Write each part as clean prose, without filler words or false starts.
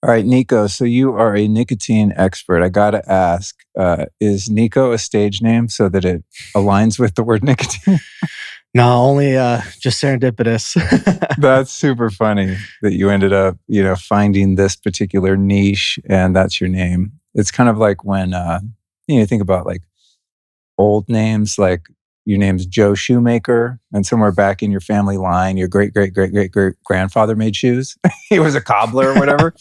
All right, Nico. So you are a nicotine expert. I got to ask, is Nico a stage name so that it aligns with the word nicotine? No, only just serendipitous. That's super funny that you ended up, finding this particular niche and that's your name. It's kind of like when, you think about like old names, like your name's Joe Shoemaker, and somewhere back in your family line, your great, great, great, great, great grandfather made shoes. He was a cobbler or whatever.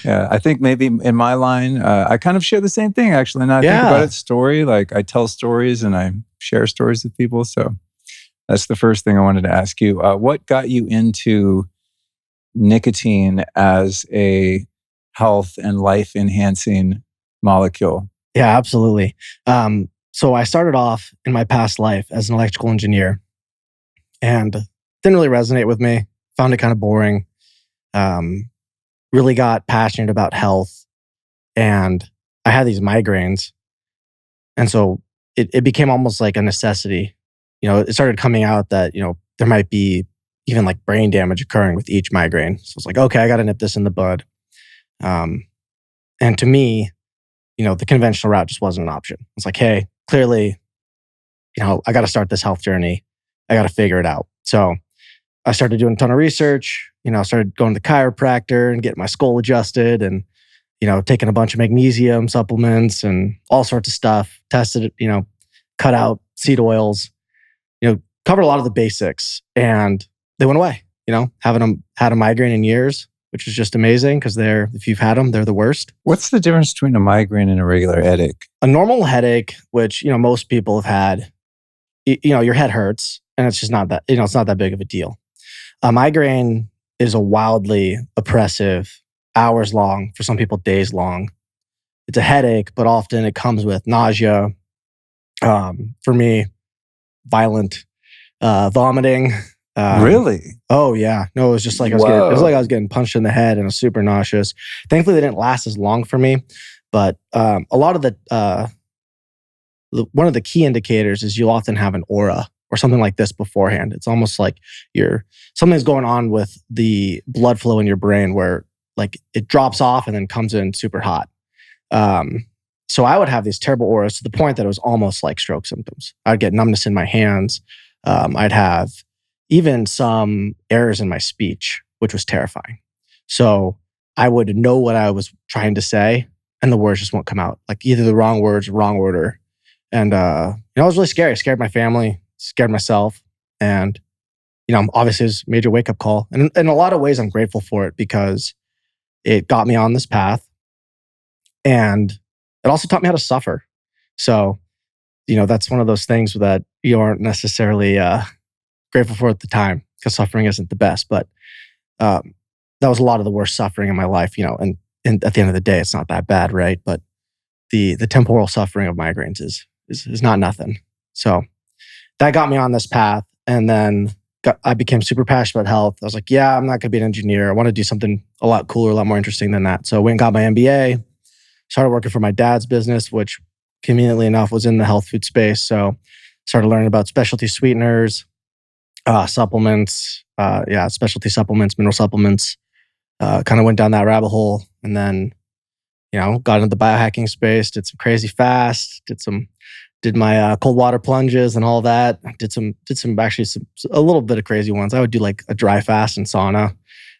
Yeah, I think maybe in my line, I kind of share the same thing actually. Now I think about it, story, like I tell stories and I share stories with people. So that's the first thing I wanted to ask you. What got you into nicotine as a health and life enhancing molecule? Yeah, absolutely. So I started off in my past life as an electrical engineer and didn't really resonate with me. Found it kind of boring. Really got passionate about health, and I had these migraines. And so it became almost like a necessity. It started coming out that, there might be even like brain damage occurring with each migraine. So it's like, okay, I got to nip this in the bud. And to me, the conventional route just wasn't an option. It's like, hey, clearly, I got to start this health journey. I got to figure it out. So I started doing a ton of research. Started going to the chiropractor and getting my skull adjusted and, taking a bunch of magnesium supplements and all sorts of stuff. Tested it, cut out seed oils, covered a lot of the basics, and they went away. Haven't had a migraine in years, which is just amazing because if you've had them, they're the worst. What's the difference between a migraine and a regular headache? A normal headache, which, most people have had, your head hurts and it's just not that, it's not that big of a deal. A migraine is a wildly oppressive, hours long, for some people, days long. It's a headache, but often it comes with nausea. For me, violent vomiting. Really? Oh yeah. No, it was just like I was getting punched in the head and I was super nauseous. Thankfully, they didn't last as long for me. But a lot of one of the key indicators is you'll often have an aura or something like this beforehand. It's almost like something's going on with the blood flow in your brain where like it drops off and then comes in super hot. So I would have these terrible auras to the point that it was almost like stroke symptoms. I'd get numbness in my hands. I'd have even some errors in my speech, which was terrifying. So I would know what I was trying to say and the words just won't come out. Like either the wrong words, wrong order. And, it was really scary. Scared my family, scared myself. And, obviously it was a major wake-up call. And in a lot of ways, I'm grateful for it because it got me on this path. And it also taught me how to suffer. So, that's one of those things that you aren't necessarily grateful for at the time because suffering isn't the best. But that was a lot of the worst suffering in my life, and at the end of the day, it's not that bad, right? But the temporal suffering of migraines is not nothing. So that got me on this path. And then I became super passionate about health. I was like, yeah, I'm not going to be an engineer. I want to do something a lot cooler, a lot more interesting than that. So I went and got my MBA, started working for my dad's business, which conveniently enough was in the health food space. So started learning about specialty sweeteners, supplements, specialty supplements, mineral supplements. Kind of went down that rabbit hole and then, got into the biohacking space, did some crazy fasts, did my cold water plunges and all that. Did some a little bit of crazy ones. I would do like a dry fast and sauna.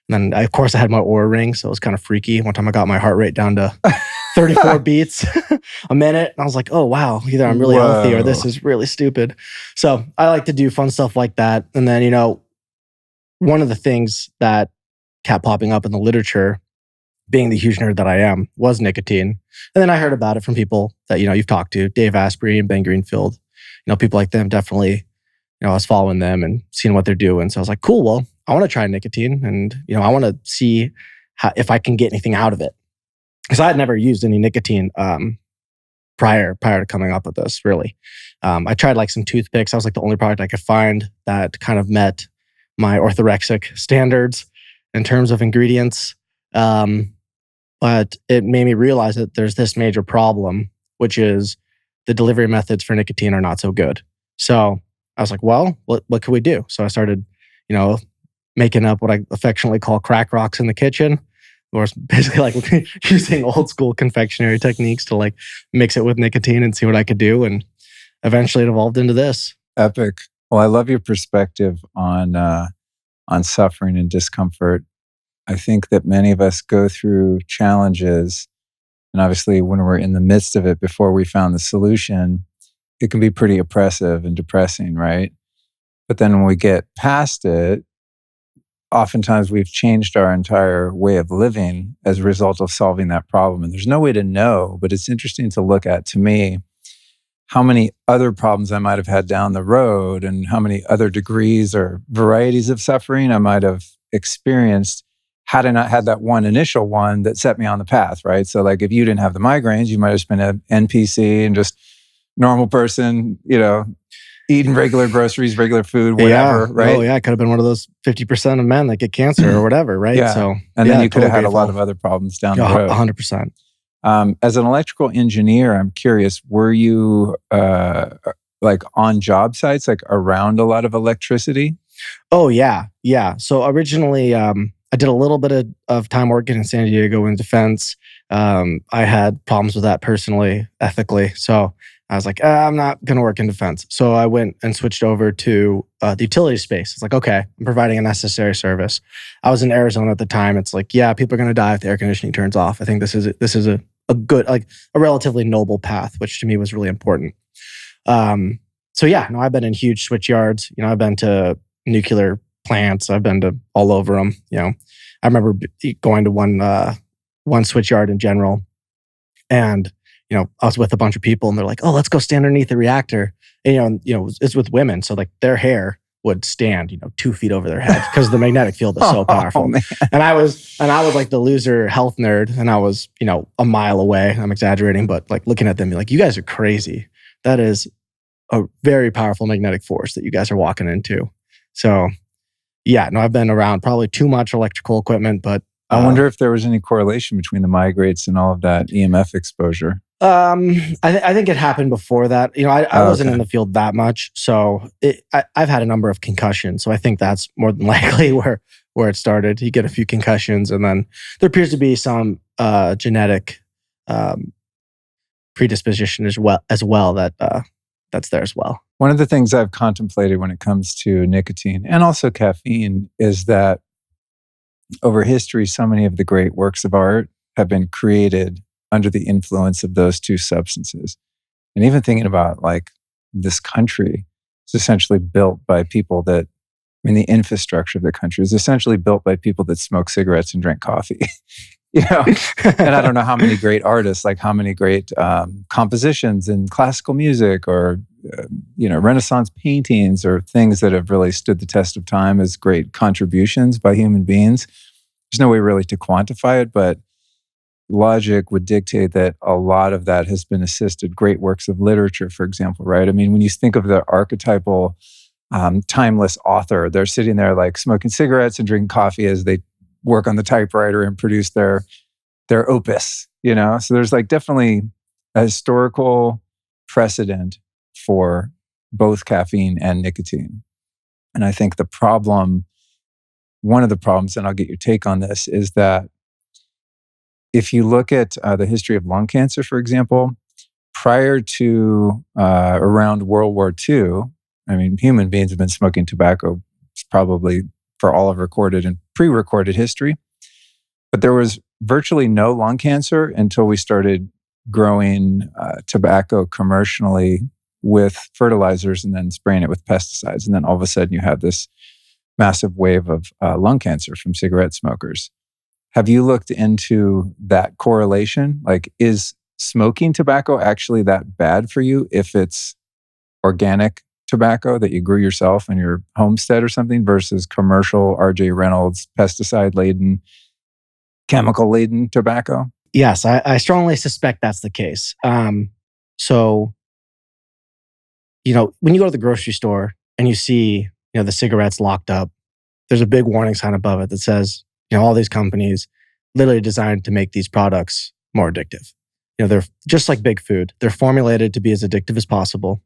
And then of course I had my Oura ring, so it was kind of freaky. One time I got my heart rate down to 34 beats a minute. And I was like, oh wow, either I'm really healthy or this is really stupid. So I like to do fun stuff like that. And then, one of the things that kept popping up in the literature, being the huge nerd that I am, was nicotine. And then I heard about it from people that, you've talked to, Dave Asprey and Ben Greenfield. People like them definitely, I was following them and seeing what they're doing. So I was like, cool, well, I want to try nicotine and, I want to see if I can get anything out of it. Because I had never used any nicotine prior to coming up with this, really. I tried like some toothpicks. That was like the only product I could find that kind of met my orthorexic standards in terms of ingredients. But it made me realize that there's this major problem, which is the delivery methods for nicotine are not so good. So I was like, well, what could we do? So I started, making up what I affectionately call crack rocks in the kitchen. or it's basically like using old school confectionery techniques to like mix it with nicotine and see what I could do. And eventually it evolved into this. Epic. Well, I love your perspective on suffering and discomfort. I think that many of us go through challenges, and obviously when we're in the midst of it before we found the solution, it can be pretty oppressive and depressing, right? But then when we get past it, oftentimes we've changed our entire way of living as a result of solving that problem. And there's no way to know, but it's interesting to look at, to me, how many other problems I might have had down the road and how many other degrees or varieties of suffering I might have experienced had I not had that one initial one that set me on the path, right? So like if you didn't have the migraines, you might have just been an NPC and just normal person, eating regular groceries, regular food, whatever, right? Oh yeah, I could have been one of those 50% of men that get cancer or whatever, right? Yeah. So, and then you could have had a lot of other problems down the road. 100%. As an electrical engineer, I'm curious, were you like on job sites, like around a lot of electricity? Oh yeah. Yeah. So originally, I did a little bit of time working in San Diego in defense. I had problems with that personally, ethically. So I was like, I'm not going to work in defense. So I went and switched over to the utility space. It's like, okay, I'm providing a necessary service. I was in Arizona at the time. It's like, yeah, people are going to die if the air conditioning turns off. I think this is a good, like a relatively noble path, which to me was really important. So yeah, no, I've been in huge switch yards. I've been to nuclear plants. I've been to all over them. I remember going to one switch yard in general, and I was with a bunch of people, and they're like, "Oh, let's go stand underneath the reactor." And it's with women, so like their hair would stand 2 feet over their head because the magnetic field is so powerful. And I was like the loser health nerd, and I was a mile away. I'm exaggerating, but like looking at them, like, you guys are crazy. That is a very powerful magnetic force that you guys are walking into. So yeah, no, I've been around probably too much electrical equipment, but I wonder if there was any correlation between the migraines and all of that EMF exposure. I think it happened before that. I wasn't in the field that much, so I've had a number of concussions. So I think that's more than likely where it started. You get a few concussions, and then there appears to be some genetic predisposition as well that's there as well. One of the things I've contemplated when it comes to nicotine and also caffeine is that over history, so many of the great works of art have been created under the influence of those two substances. And even thinking about like this country is essentially built by people that, the infrastructure of the country is essentially built by people that smoke cigarettes and drink coffee. And I don't know how many great artists, like how many great compositions in classical music or, Renaissance paintings or things that have really stood the test of time as great contributions by human beings. There's no way really to quantify it, but logic would dictate that a lot of that has been assisted. Great works of literature, for example, right? When you think of the archetypal timeless author, they're sitting there like smoking cigarettes and drinking coffee as they work on the typewriter and produce their opus, So there's like definitely a historical precedent for both caffeine and nicotine. And I think one of the problems, and I'll get your take on this, is that if you look at the history of lung cancer, for example, prior to around World War II, human beings have been smoking tobacco probably for all of recorded and pre-recorded history. But there was virtually no lung cancer until we started growing tobacco commercially with fertilizers and then spraying it with pesticides. And then all of a sudden you have this massive wave of lung cancer from cigarette smokers. Have you looked into that correlation? Like, is smoking tobacco actually that bad for you if it's organic tobacco that you grew yourself in your homestead or something versus commercial RJ Reynolds pesticide-laden, chemical-laden tobacco? Yes, I strongly suspect that's the case. So, when you go to the grocery store and you see, the cigarettes locked up, there's a big warning sign above it that says, all these companies literally designed to make these products more addictive. They're just like big food. They're formulated to be as addictive as possible.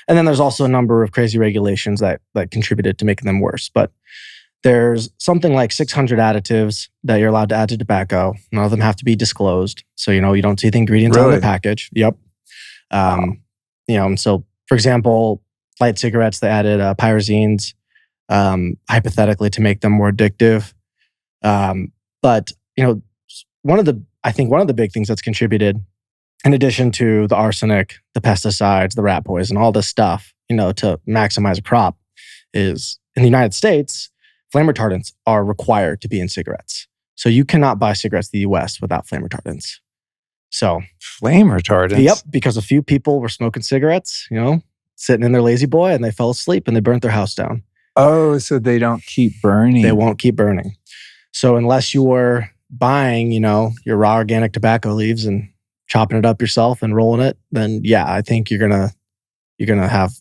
And then there's also a number of crazy regulations that contributed to making them worse. But There's something like 600 additives that you're allowed to add to tobacco. None of them have to be disclosed. So, you don't see the ingredients on the package. Yep. Wow. And so, for example, light cigarettes, they added pyrazines, hypothetically to make them more addictive. But, I think one of the big things that's contributed, in addition to the arsenic, the pesticides, the rat poison, all this stuff, to maximize a crop, is in the United States, flame retardants are required to be in cigarettes. So you cannot buy cigarettes in the US without flame retardants. So flame retardants? Yep, because a few people were smoking cigarettes, sitting in their lazy boy, and they fell asleep and they burnt their house down. Oh, so they don't keep burning. They won't keep burning. So unless you were buying, your raw organic tobacco leaves and chopping it up yourself and rolling it, then yeah, I think you're gonna have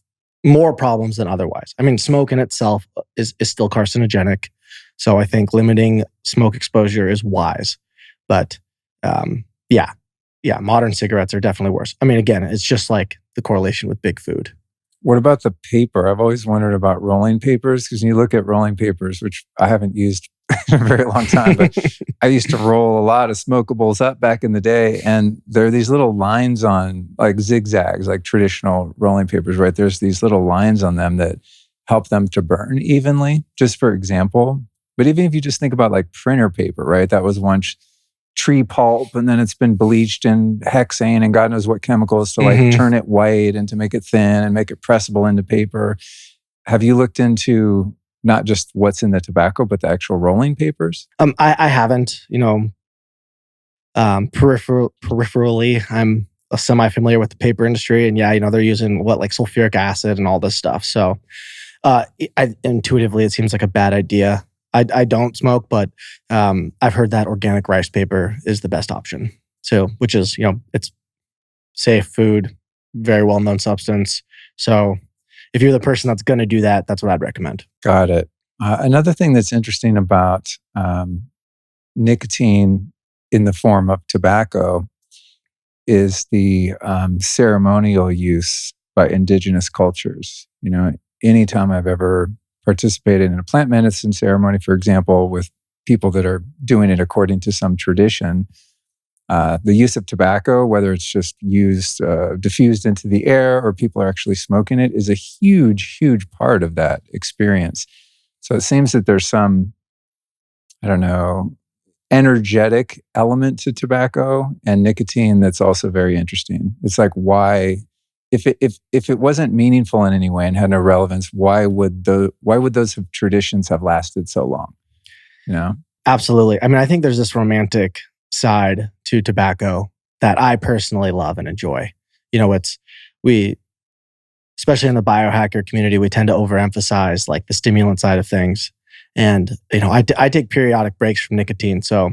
more problems than otherwise. I mean, smoke in itself is still carcinogenic. So I think limiting smoke exposure is wise. But modern cigarettes are definitely worse. I mean, again, it's just like the correlation with big food. What about the paper? I've always wondered about rolling papers, because when you look at rolling papers, which I haven't used in a very long time, but I used to roll a lot of smokables up back in the day. And there are these little lines on, like zigzags, like traditional rolling papers, right? There's these little lines on them that help them to burn evenly, just for example. But even if you just think about like printer paper, right? That was once tree pulp, and then it's been bleached in hexane and God knows what chemicals to like turn it white and to make it thin and make it pressable into paper. Have you looked into not just what's in the tobacco, but the actual rolling papers? I haven't, peripherally, I'm semi-familiar with the paper industry, and they're using like sulfuric acid and all this stuff. So intuitively, it seems like a bad idea. I don't smoke, but I've heard that organic rice paper is the best option. So, which is, it's safe food, very well-known substance. So if you're the person that's going to do that, that's what I'd recommend. Got it. Another thing that's interesting about nicotine in the form of tobacco is the ceremonial use by indigenous cultures. Anytime I've ever participated in a plant medicine ceremony, for example, with people that are doing it according to some tradition, the use of tobacco, whether it's just used, diffused into the air, or people are actually smoking it, is a huge, huge part of that experience. So it seems that there's some, energetic element to tobacco and nicotine that's also very interesting. It's like, why, if it wasn't meaningful in any way and had no relevance, why would those traditions have lasted so long? Absolutely. I mean, I think there's this romantic side to tobacco that I personally love and enjoy. Especially in the biohacker community, we tend to overemphasize like the stimulant side of things. And, I take periodic breaks from nicotine. So,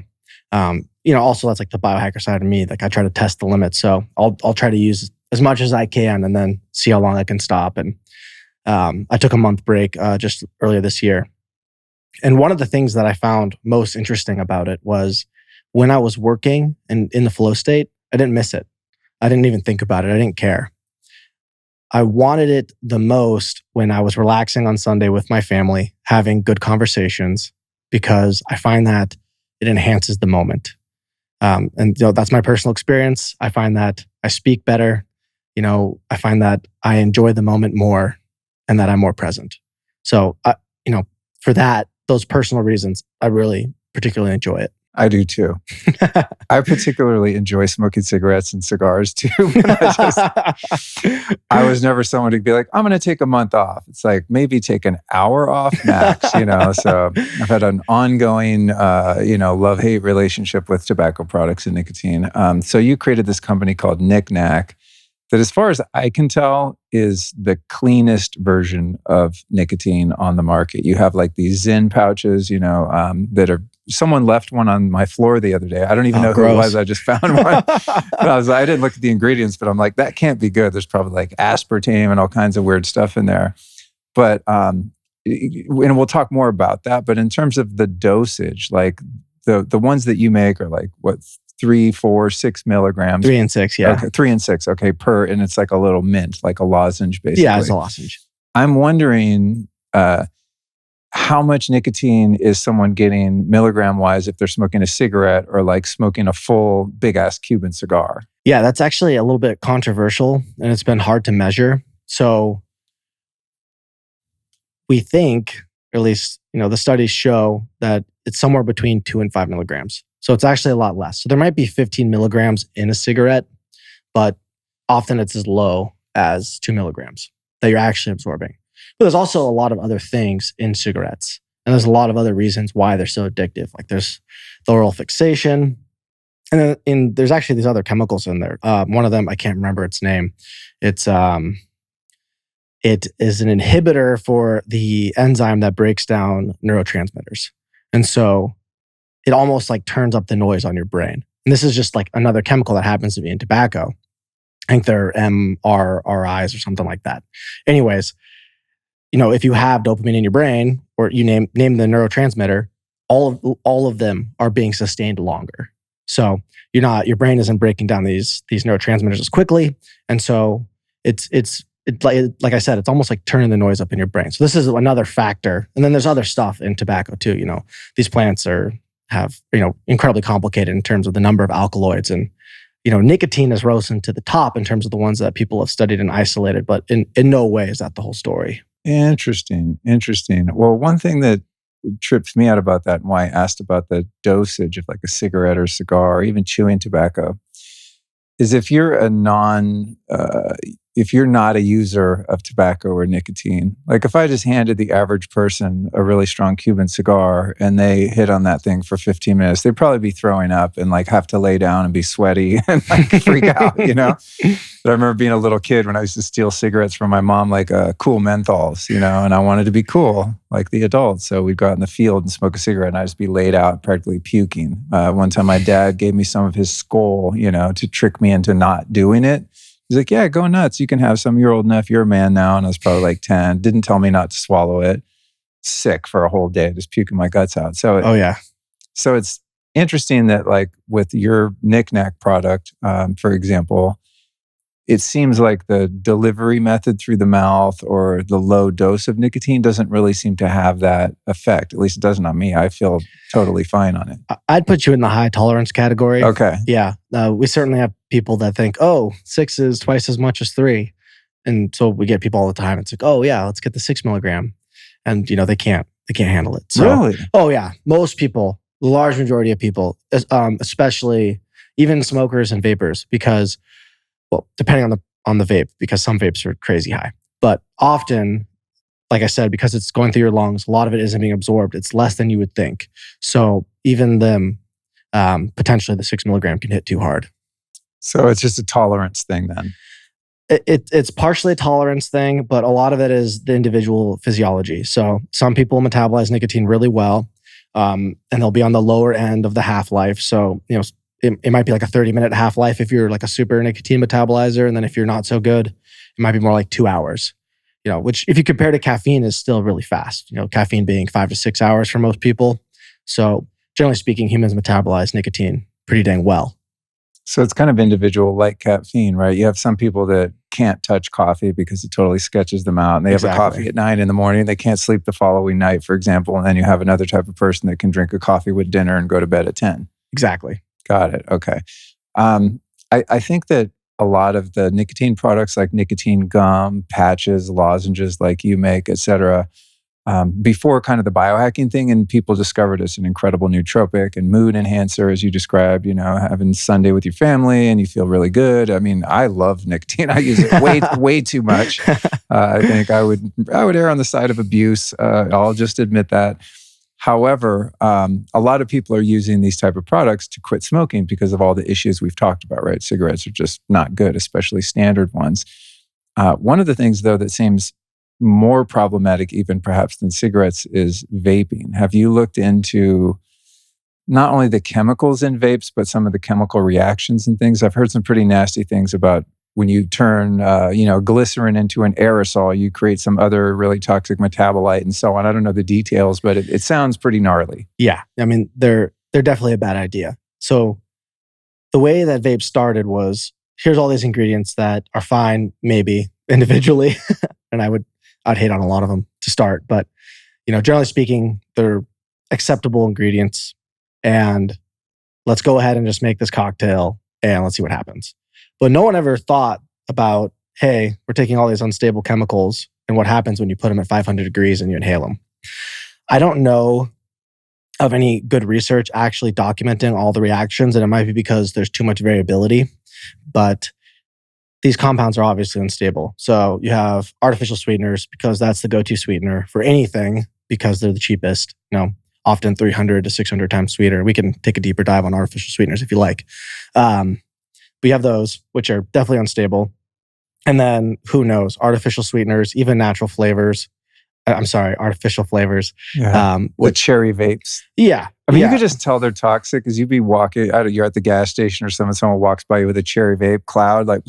also that's like the biohacker side of me. Like I try to test the limits. So I'll try to use as much as I can and then see how long I can stop. And I took a month break just earlier this year. And one of the things that I found most interesting about it was when I was working and in the flow state, I didn't miss it. I didn't even think about it. I didn't care. I wanted it the most when I was relaxing on Sunday with my family, having good conversations, because I find that it enhances the moment. And that's my personal experience. I find that I speak better. I find that I enjoy the moment more and that I'm more present. So, for those personal reasons, I really particularly enjoy it. I do too. I particularly enjoy smoking cigarettes and cigars too. I was never someone to be like, I'm going to take a month off. It's like maybe take an hour off max, So I've had an ongoing, love-hate relationship with tobacco products and nicotine. So you created this company called Nic Nac that, as far as I can tell, is the cleanest version of nicotine on the market. You have like these Zyn pouches, that are, someone left one on my floor the other day. I don't even know who it was. I just found one. I didn't look at the ingredients, but I'm like, that can't be good. There's probably like aspartame and all kinds of weird stuff in there. But, and we'll talk more about that. But in terms of the dosage, like the ones that you make are like, what, 3, 4, 6 milligrams? 3 and 6, yeah. Okay, 3 and 6, okay, per, and it's like a little mint, like a lozenge, basically. Yeah, it's a lozenge. I'm wondering, how much nicotine is someone getting milligram wise if they're smoking a cigarette or like smoking a full big ass Cuban cigar? Yeah, that's actually a little bit controversial and it's been hard to measure. So we think, or at least, the studies show that it's somewhere between 2 and 5 milligrams. So it's actually a lot less. So there might be 15 milligrams in a cigarette, but often it's as low as 2 milligrams that you're actually absorbing. But there's also a lot of other things in cigarettes. And there's a lot of other reasons why they're so addictive. Like there's the oral fixation. And then there's actually these other chemicals in there. One of them, I can't remember its name. It is an inhibitor for the enzyme that breaks down neurotransmitters. And so it almost like turns up the noise on your brain. And this is just like another chemical that happens to be in tobacco. I think they're MRRIs or something like that. Anyways, if you have dopamine in your brain, or you name the neurotransmitter, all of them are being sustained longer. So your brain isn't breaking down these neurotransmitters as quickly, and so it's like I said, it's almost like turning the noise up in your brain. So this is another factor. And then there's other stuff in tobacco too. These plants have incredibly complicated in terms of the number of alkaloids, and nicotine has risen to the top in terms of the ones that people have studied and isolated. But in no way is that the whole story. Interesting. Well, one thing that trips me out about that, and why I asked about the dosage of like a cigarette or cigar or even chewing tobacco, is if you're if you're not a user of tobacco or nicotine, like if I just handed the average person a really strong Cuban cigar and they hit on that thing for 15 minutes, they'd probably be throwing up and like have to lay down and be sweaty and like freak out, But I remember being a little kid when I used to steal cigarettes from my mom, like cool menthols, and I wanted to be cool like the adults. So we'd go out in the field and smoke a cigarette and I'd just be laid out practically puking. One time my dad gave me some of his skull, to trick me into not doing it. He's like, yeah, go nuts. You can have some. You're old enough. You're a man now. And I was probably like 10. Didn't tell me not to swallow it. Sick for a whole day, just puking my guts out. So So it's interesting that like with your Nic Nac product, for example, it seems like the delivery method through the mouth or the low dose of nicotine doesn't really seem to have that effect. At least it doesn't on me. I feel totally fine on it. I'd put you in the high tolerance category. Okay. Yeah. We certainly have people that think, 6 is twice as much as 3. And so we get people all the time. It's like, oh yeah, let's get the 6 milligram. And they can't handle it. So, really? Oh yeah. Most people, the large majority of people, especially even smokers and vapors, because depending on the vape, because some vapes are crazy high. But often, like I said, because it's going through your lungs, a lot of it isn't being absorbed. It's less than you would think. So even them, potentially the 6 milligram can hit too hard. So it's just a tolerance thing then? It's partially a tolerance thing, but a lot of it is the individual physiology. So some people metabolize nicotine really well, and they'll be on the lower end of the half-life. So, it might be like a 30-minute half-life if you're like a super nicotine metabolizer. And then if you're not so good, it might be more like 2 hours, which if you compare to caffeine is still really fast, caffeine being 5 to 6 hours for most people. So generally speaking, humans metabolize nicotine pretty dang well. So it's kind of individual like caffeine, right? You have some people that can't touch coffee because it totally sketches them out. And they have a coffee at 9 in the morning. They can't sleep the following night, for example. And then you have another type of person that can drink a coffee with dinner and go to bed at 10. Exactly. Got it. Okay. I think that a lot of the nicotine products like nicotine gum, patches, lozenges like you make, et cetera, before kind of the biohacking thing, and people discovered it's an incredible nootropic and mood enhancer, as you described, having Sunday with your family and you feel really good. I mean, I love nicotine. I use it way too much. I think I would err on the side of abuse. I'll just admit that. However, a lot of people are using these type of products to quit smoking because of all the issues we've talked about, right? Cigarettes are just not good, especially standard ones. One of the things, though, that seems more problematic even perhaps than cigarettes is vaping. Have you looked into not only the chemicals in vapes, but some of the chemical reactions and things? I've heard some pretty nasty things about when you turn, glycerin into an aerosol, you create some other really toxic metabolite and so on. I don't know the details, but it sounds pretty gnarly. Yeah. I mean, they're definitely a bad idea. So the way that vape started was, here's all these ingredients that are fine, maybe individually. And I'd hate on a lot of them to start, but generally speaking, they're acceptable ingredients, and let's go ahead and just make this cocktail and let's see what happens. But no one ever thought about, hey, we're taking all these unstable chemicals and what happens when you put them at 500 degrees and you inhale them. I don't know of any good research actually documenting all the reactions, and it might be because there's too much variability, but these compounds are obviously unstable. So you have artificial sweeteners because that's the go-to sweetener for anything because they're the cheapest, often 300 to 600 times sweeter. We can take a deeper dive on artificial sweeteners if you like. But you have those, which are definitely unstable. And then who knows, artificial sweeteners, even natural flavors. Artificial flavors. Yeah. The cherry vapes. Yeah. I mean, you could just tell they're toxic because you'd be walking, you're at the gas station or someone walks by you with a cherry vape cloud, like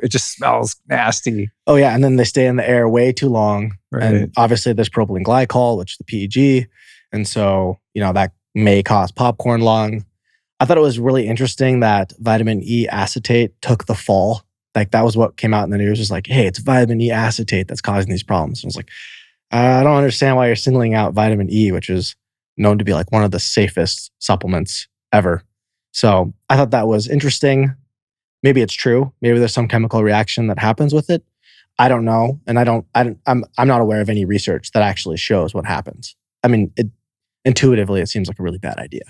it just smells nasty. Oh yeah. And then they stay in the air way too long. Right. And obviously there's propylene glycol, which is the PEG. And so, that may cause popcorn lung. I thought it was really interesting that vitamin E acetate took the fall. Like that was what came out in the news. It was like, hey, it's vitamin E acetate that's causing these problems. I was like, I don't understand why you're singling out vitamin E, which is known to be like one of the safest supplements ever. So I thought that was interesting. Maybe it's true. Maybe there's some chemical reaction that happens with it. I don't know. And I'm not aware of any research that actually shows what happens. I mean, intuitively, it seems like a really bad idea.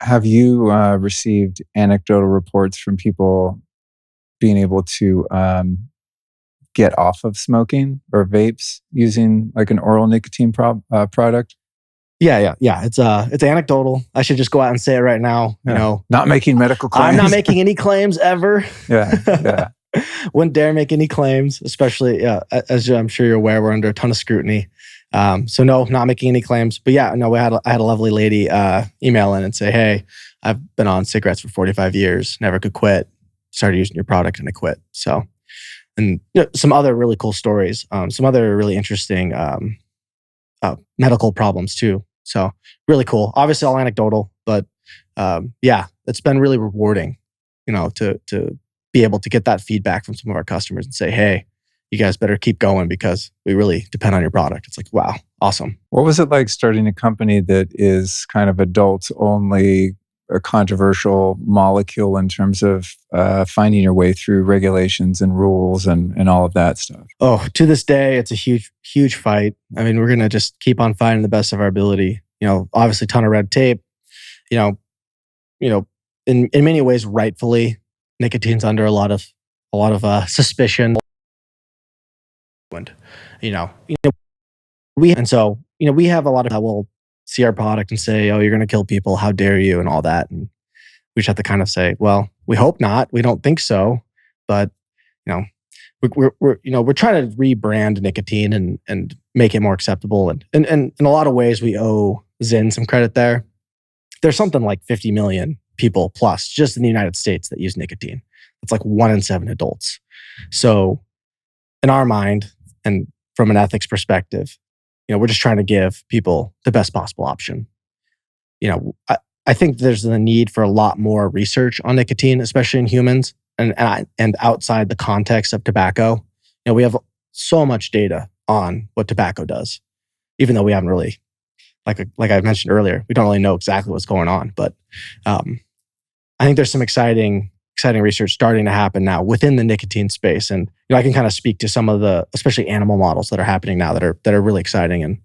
Have you received anecdotal reports from people being able to get off of smoking or vapes using like an oral nicotine product? Yeah. It's anecdotal. I should just go out and say it right now. Yeah. Not making medical claims. I'm not making any claims ever. Yeah. Wouldn't dare make any claims, especially as I'm sure you're aware, we're under a ton of scrutiny. So no, not making any claims. But yeah, no, I had a lovely lady email in and say, hey, I've been on cigarettes for 45 years, never could quit. Started using your product and I quit. So, and some other really cool stories, some other really interesting medical problems too. So really cool. Obviously all anecdotal, but yeah, it's been really rewarding, to be able to get that feedback from some of our customers and say, hey, you guys better keep going because we really depend on your product. It's like, wow, awesome. What was it like starting a company that is kind of adults only, a controversial molecule in terms of finding your way through regulations and rules and all of that stuff? Oh, to this day, it's a huge, huge fight. I mean, we're going to just keep on fighting the best of our ability. Obviously ton of red tape, in many ways, rightfully, nicotine's under a lot of suspicion. We have a lot of that will see our product and say, oh, you're going to kill people. How dare you? And all that. And we just have to kind of say, well, we hope not. We don't think so. But, we're trying to rebrand nicotine and make it more acceptable. And in a lot of ways, we owe Zyn some credit there. There's something like 50 million people plus just in the United States that use nicotine. It's like 1 in 7 adults. So in our mind, and from an ethics perspective, we're just trying to give people the best possible option. I think there's the need for a lot more research on nicotine, especially in humans and outside the context of tobacco. We have so much data on what tobacco does, even though we haven't really, like I mentioned earlier, we don't really know exactly what's going on. But I think there's some exciting research starting to happen now within the nicotine space. And I can kind of speak to some of the, especially animal models that are happening now that are really exciting. And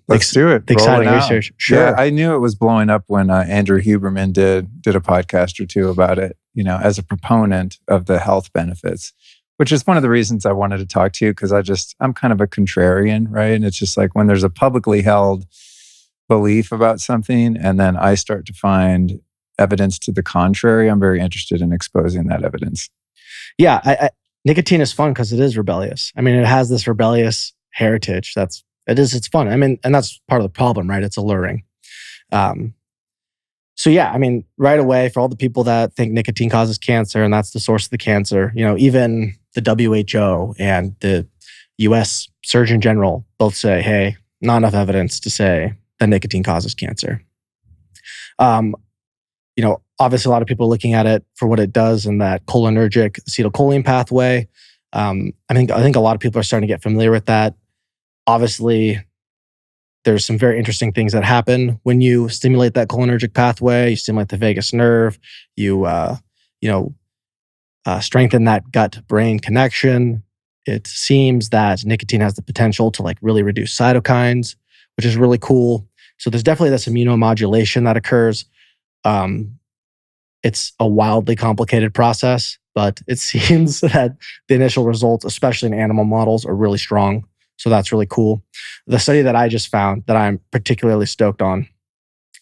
let's do it. The exciting research. Sure. Yeah, I knew it was blowing up when Andrew Huberman did a podcast or two about it, as a proponent of the health benefits, which is one of the reasons I wanted to talk to you, because I'm kind of a contrarian, right? And it's just like when there's a publicly held belief about something and then I start to find evidence to the contrary, I'm very interested in exposing that evidence. Yeah, nicotine is fun because it is rebellious. I mean, it has this rebellious heritage. It's fun. I mean, and that's part of the problem, right? It's alluring. So yeah, I mean, right away, for all the people that think nicotine causes cancer and that's the source of the cancer, even the WHO and the US Surgeon General both say, hey, not enough evidence to say that nicotine causes cancer. Obviously a lot of people are looking at it for what it does in that cholinergic acetylcholine pathway. I think a lot of people are starting to get familiar with that. Obviously, there's some very interesting things that happen when you stimulate that cholinergic pathway. You stimulate the vagus nerve. You strengthen that gut-brain connection. It seems that nicotine has the potential to like really reduce cytokines, which is really cool. So there's definitely this immunomodulation that occurs. It's a wildly complicated process, but it seems that the initial results, especially in animal models, are really strong. So that's really cool. The study that I just found that I'm particularly stoked on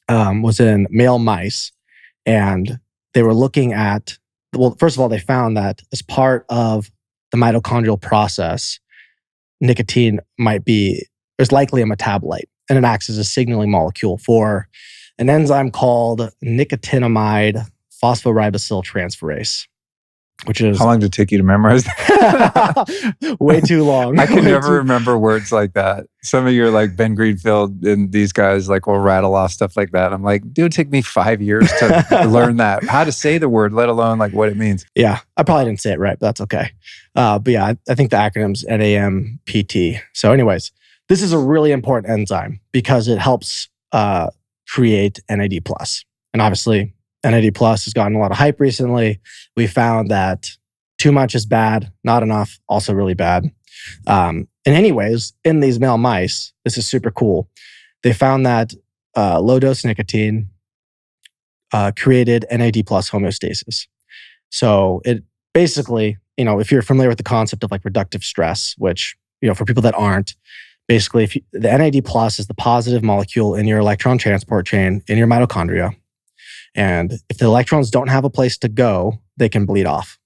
was in male mice. And they were looking at, well, first of all, they found that as part of the mitochondrial process, nicotine is likely a metabolite, and it acts as a signaling molecule for an enzyme called nicotinamide phosphorybosyl transferase, which is... How long did it take you to memorize that? Way too long. I can never remember words like that. Some of your like Ben Greenfield and these guys like will rattle off stuff like that. I'm like, dude, it took me 5 years to learn that. How to say the word, let alone like what it means. Yeah, I probably didn't say it right, but that's okay. But yeah, I think the acronym's NAMPT. So anyways, this is a really important enzyme because it helps create NAD+. And obviously, NAD+ has gotten a lot of hype recently. We found that too much is bad, not enough, also really bad. And anyways, in these male mice, this is super cool. They found that low-dose nicotine created NAD+ homeostasis. So it basically, if you're familiar with the concept of like reductive stress, which, for people that aren't, basically, the NAD+ is the positive molecule in your electron transport chain in your mitochondria. And if the electrons don't have a place to go, they can bleed off.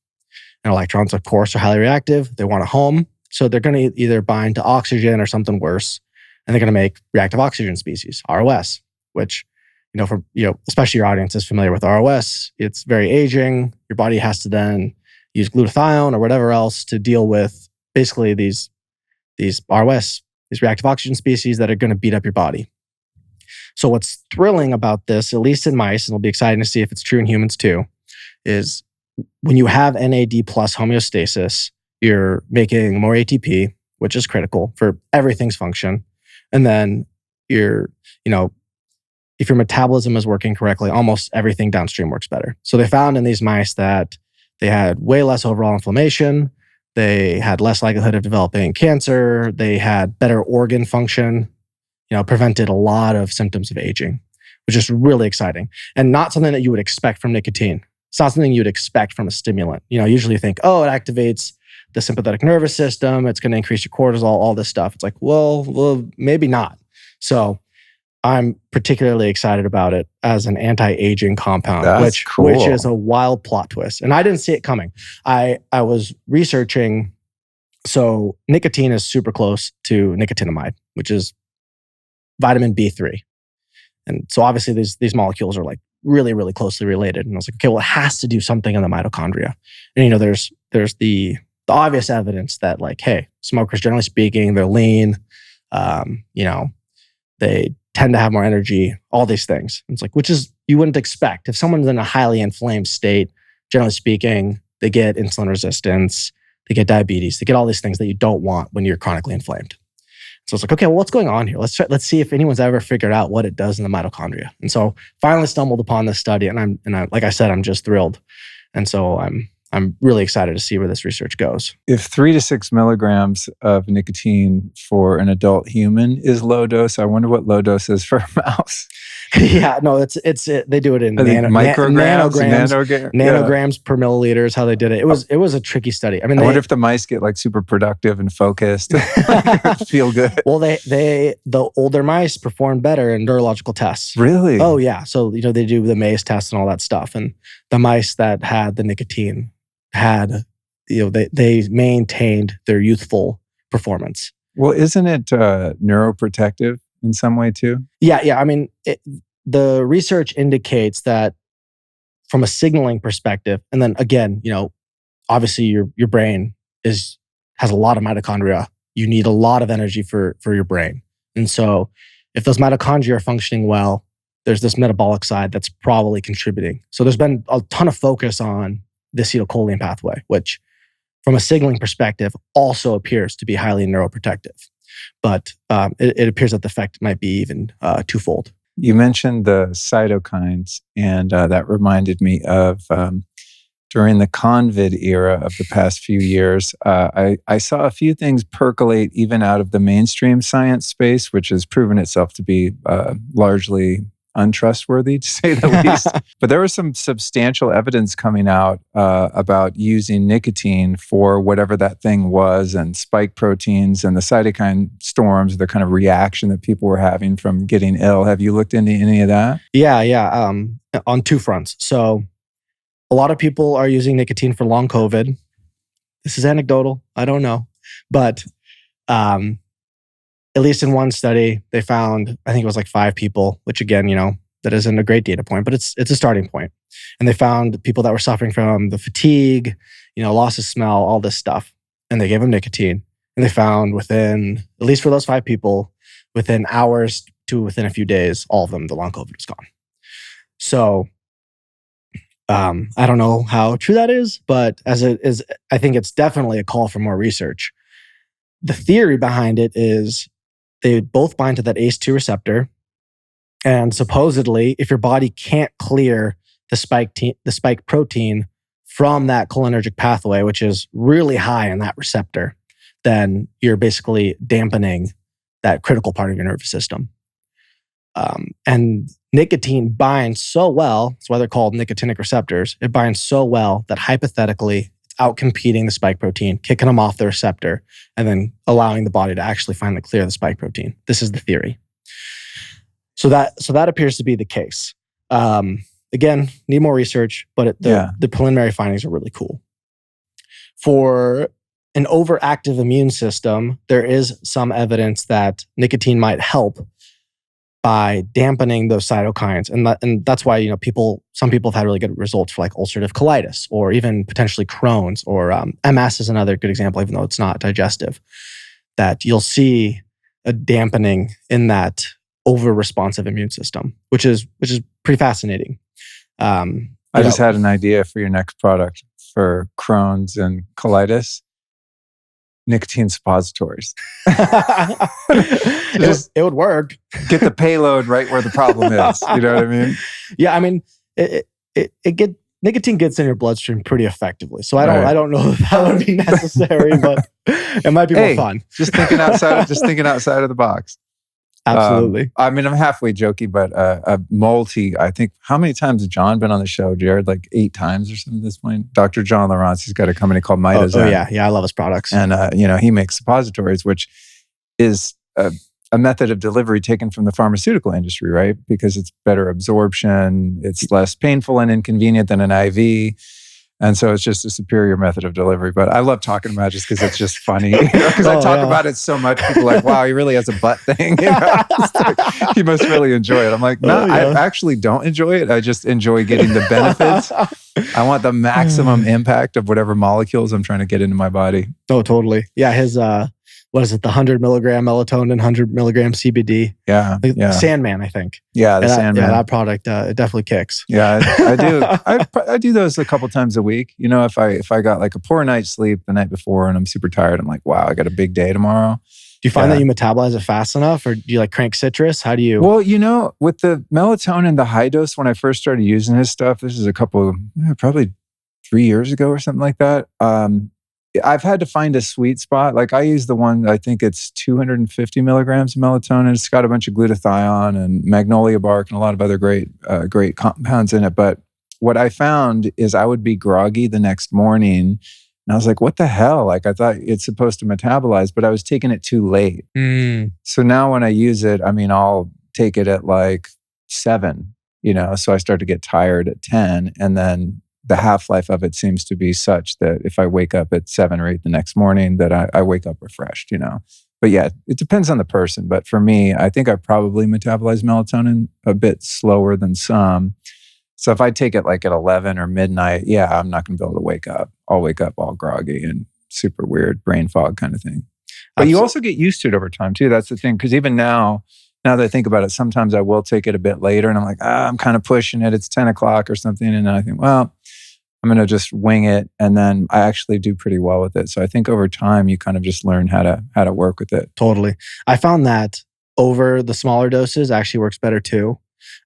And electrons, of course, are highly reactive. They want a home. So they're going to either bind to oxygen or something worse. And they're going to make reactive oxygen species, ROS, which, especially your audience is familiar with ROS. It's very aging. Your body has to then use glutathione or whatever else to deal with basically these ROS, these reactive oxygen species that are going to beat up your body. So what's thrilling about this, at least in mice, and it'll be exciting to see if it's true in humans too, is when you have NAD+ homeostasis, you're making more ATP, which is critical for everything's function. And then if your metabolism is working correctly, almost everything downstream works better. So they found in these mice that they had way less overall inflammation. They had less likelihood of developing cancer. They had better organ function. Prevented a lot of symptoms of aging, which is really exciting and not something that you would expect from nicotine. It's not something you would expect from a stimulant. Usually you think, oh, it activates the sympathetic nervous system. It's going to increase your cortisol, all this stuff. It's like, well, maybe not. So I'm particularly excited about it as an anti-aging compound, which is a wild plot twist. And I didn't see it coming. I was researching. So nicotine is super close to nicotinamide, which is vitamin B3. And so obviously these molecules are like really, really closely related. And I was like, okay, well, it has to do something in the mitochondria. And there's the obvious evidence that like, hey, smokers, generally speaking, they're lean, they tend to have more energy, all these things. And it's like, which is, you wouldn't expect. If someone's in a highly inflamed state, generally speaking, they get insulin resistance, they get diabetes, they get all these things that you don't want when you're chronically inflamed. So it's like, okay, well, what's going on here? Let's see if anyone's ever figured out what it does in the mitochondria. And so finally stumbled upon this study, and I'm like I said, I'm just thrilled. And so I'm really excited to see where this research goes. If 3 to 6 milligrams of nicotine for an adult human is low dose, I wonder what low dose is for a mouse. Yeah, no, it's they do it in nanograms per milliliter is how they did it. It was a tricky study. I wonder if the mice get like super productive and focused, feel good. Well, the older mice perform better in neurological tests. Really? Oh yeah. So they do the maze test and all that stuff, and the mice that had the nicotine had they maintained their youthful performance. Well, isn't it neuroprotective in some way too? Yeah. The research indicates that from a signaling perspective, and then again, obviously your brain has a lot of mitochondria. You need a lot of energy for your brain. And so if those mitochondria are functioning well, there's this metabolic side that's probably contributing. So there's been a ton of focus on the acetylcholine pathway, which from a signaling perspective also appears to be highly neuroprotective. But it appears that the effect might be even twofold. You mentioned the cytokines, and that reminded me of during the COVID era of the past few years, I saw a few things percolate even out of the mainstream science space, which has proven itself to be largely untrustworthy, to say the least. But there was some substantial evidence coming out about using nicotine for whatever that thing was, and spike proteins and the cytokine storms, the kind of reaction that people were having from getting ill. Have you looked into any of that? Yeah. On two fronts. So a lot of people are using nicotine for long COVID. This is anecdotal. I don't know. But at least in one study, they found, I think it was like 5 people, which again, that isn't a great data point, but it's a starting point. And they found people that were suffering from the fatigue, loss of smell, all this stuff. And they gave them nicotine. And they found within, at least for those 5 people, within hours to within a few days, all of them, the long COVID was gone. So I don't know how true that is, but as it is, I think it's definitely a call for more research. The theory behind it is they both bind to that ACE2 receptor. And supposedly, if your body can't clear the spike protein from that cholinergic pathway, which is really high in that receptor, then you're basically dampening that critical part of your nervous system. And nicotine binds so well, that's why they're called nicotinic receptors. It binds so well that hypothetically, it's outcompeting the spike protein, kicking them off the receptor, and then allowing the body to actually finally clear the spike protein. This is the theory. So that appears to be the case. Again, need more research, but the preliminary findings are really cool. For an overactive immune system, there is some evidence that nicotine might help by dampening those cytokines. And that's why, some people have had really good results for like ulcerative colitis or even potentially Crohn's, or MS is another good example, even though it's not digestive, that you'll see a dampening in that over-responsive immune system, which is pretty fascinating. I just had an idea for your next product for Crohn's and colitis. Nicotine suppositories. It would work. Get the payload right where the problem is. You know what I mean? Yeah, I mean, nicotine gets in your bloodstream pretty effectively. So I don't know if that would be necessary, but it might be more fun. Just thinking outside of the box. Absolutely. I'm halfway joking, but a multi, I think, how many times has John been on the show, Jared? Like 8 times or something at this point? Dr. John Lawrence, he's got a company called Mitozen. Oh yeah. I love his products. And, he makes suppositories, which is a method of delivery taken from the pharmaceutical industry, right? Because it's better absorption, it's less painful and inconvenient than an IV. And so it's just a superior method of delivery. But I love talking about it just because it's just funny. Because I talk about it so much. People are like, wow, he really has a butt thing. He must really enjoy it. I'm like, no, I actually don't enjoy it. I just enjoy getting the benefits. I want the maximum impact of whatever molecules I'm trying to get into my body. Oh, totally. Yeah, his, what is it? The 100 milligram melatonin, 100 milligram CBD. Yeah. Sandman, I think. Yeah, the Sandman. Yeah, that product, it definitely kicks. Yeah, I do. I do those a couple times a week. If I got like a poor night's sleep the night before and I'm super tired, I'm like, wow, I got a big day tomorrow. Do you find that you metabolize it fast enough, or do you like crank citrus? How do you? Well, with the melatonin, the high dose, when I first started using his stuff, this is probably 3 years ago or something like that. I've had to find a sweet spot. Like I use the one, I think it's 250 milligrams of melatonin. It's got a bunch of glutathione and magnolia bark and a lot of other great compounds in it. But what I found is I would be groggy the next morning. And I was like, what the hell? Like I thought it's supposed to metabolize, but I was taking it too late. So now when I use it, I'll take it at like 7, so I start to get tired at 10. And then the half-life of it seems to be such that if I wake up at 7 or 8 the next morning, that I wake up refreshed, But yeah, it depends on the person. But for me, I think I probably metabolize melatonin a bit slower than some. So if I take it like at 11 or midnight, I'm not going to be able to wake up. I'll wake up all groggy and super weird brain fog kind of thing. But you also get used to it over time too. That's the thing. Because even now that I think about it, sometimes I will take it a bit later and I'm like, I'm kind of pushing it. It's 10 o'clock or something. And I think, well, I'm going to just wing it. And then I actually do pretty well with it. So I think over time you kind of just learn how to work with it. Totally. I found that over the smaller doses actually works better too.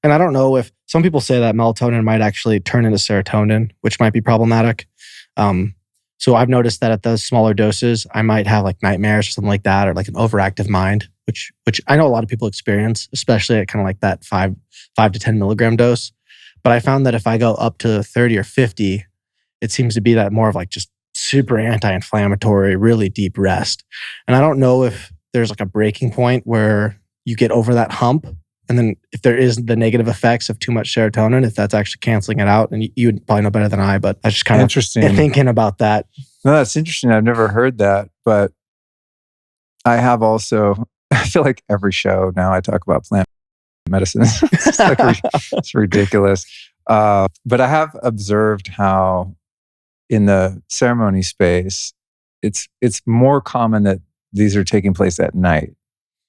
And I don't know if some people say that melatonin might actually turn into serotonin, which might be problematic. So I've noticed that at those smaller doses, I might have like nightmares or something like that, or like an overactive mind, which I know a lot of people experience, especially at kind of like that 5 to 10 milligram dose. But I found that if I go up to 30 or 50, it seems to be that more of like just super anti-inflammatory, really deep rest. And I don't know if there's like a breaking point where you get over that hump. And then if there is the negative effects of too much serotonin, if that's actually canceling it out, and you would probably know better than I, but I just kind of thinking about that. No, that's interesting. I've never heard that, but I have also, I feel like every show now I talk about plant medicine. It's ridiculous. But I have observed how in the ceremony space, it's more common that these are taking place at night,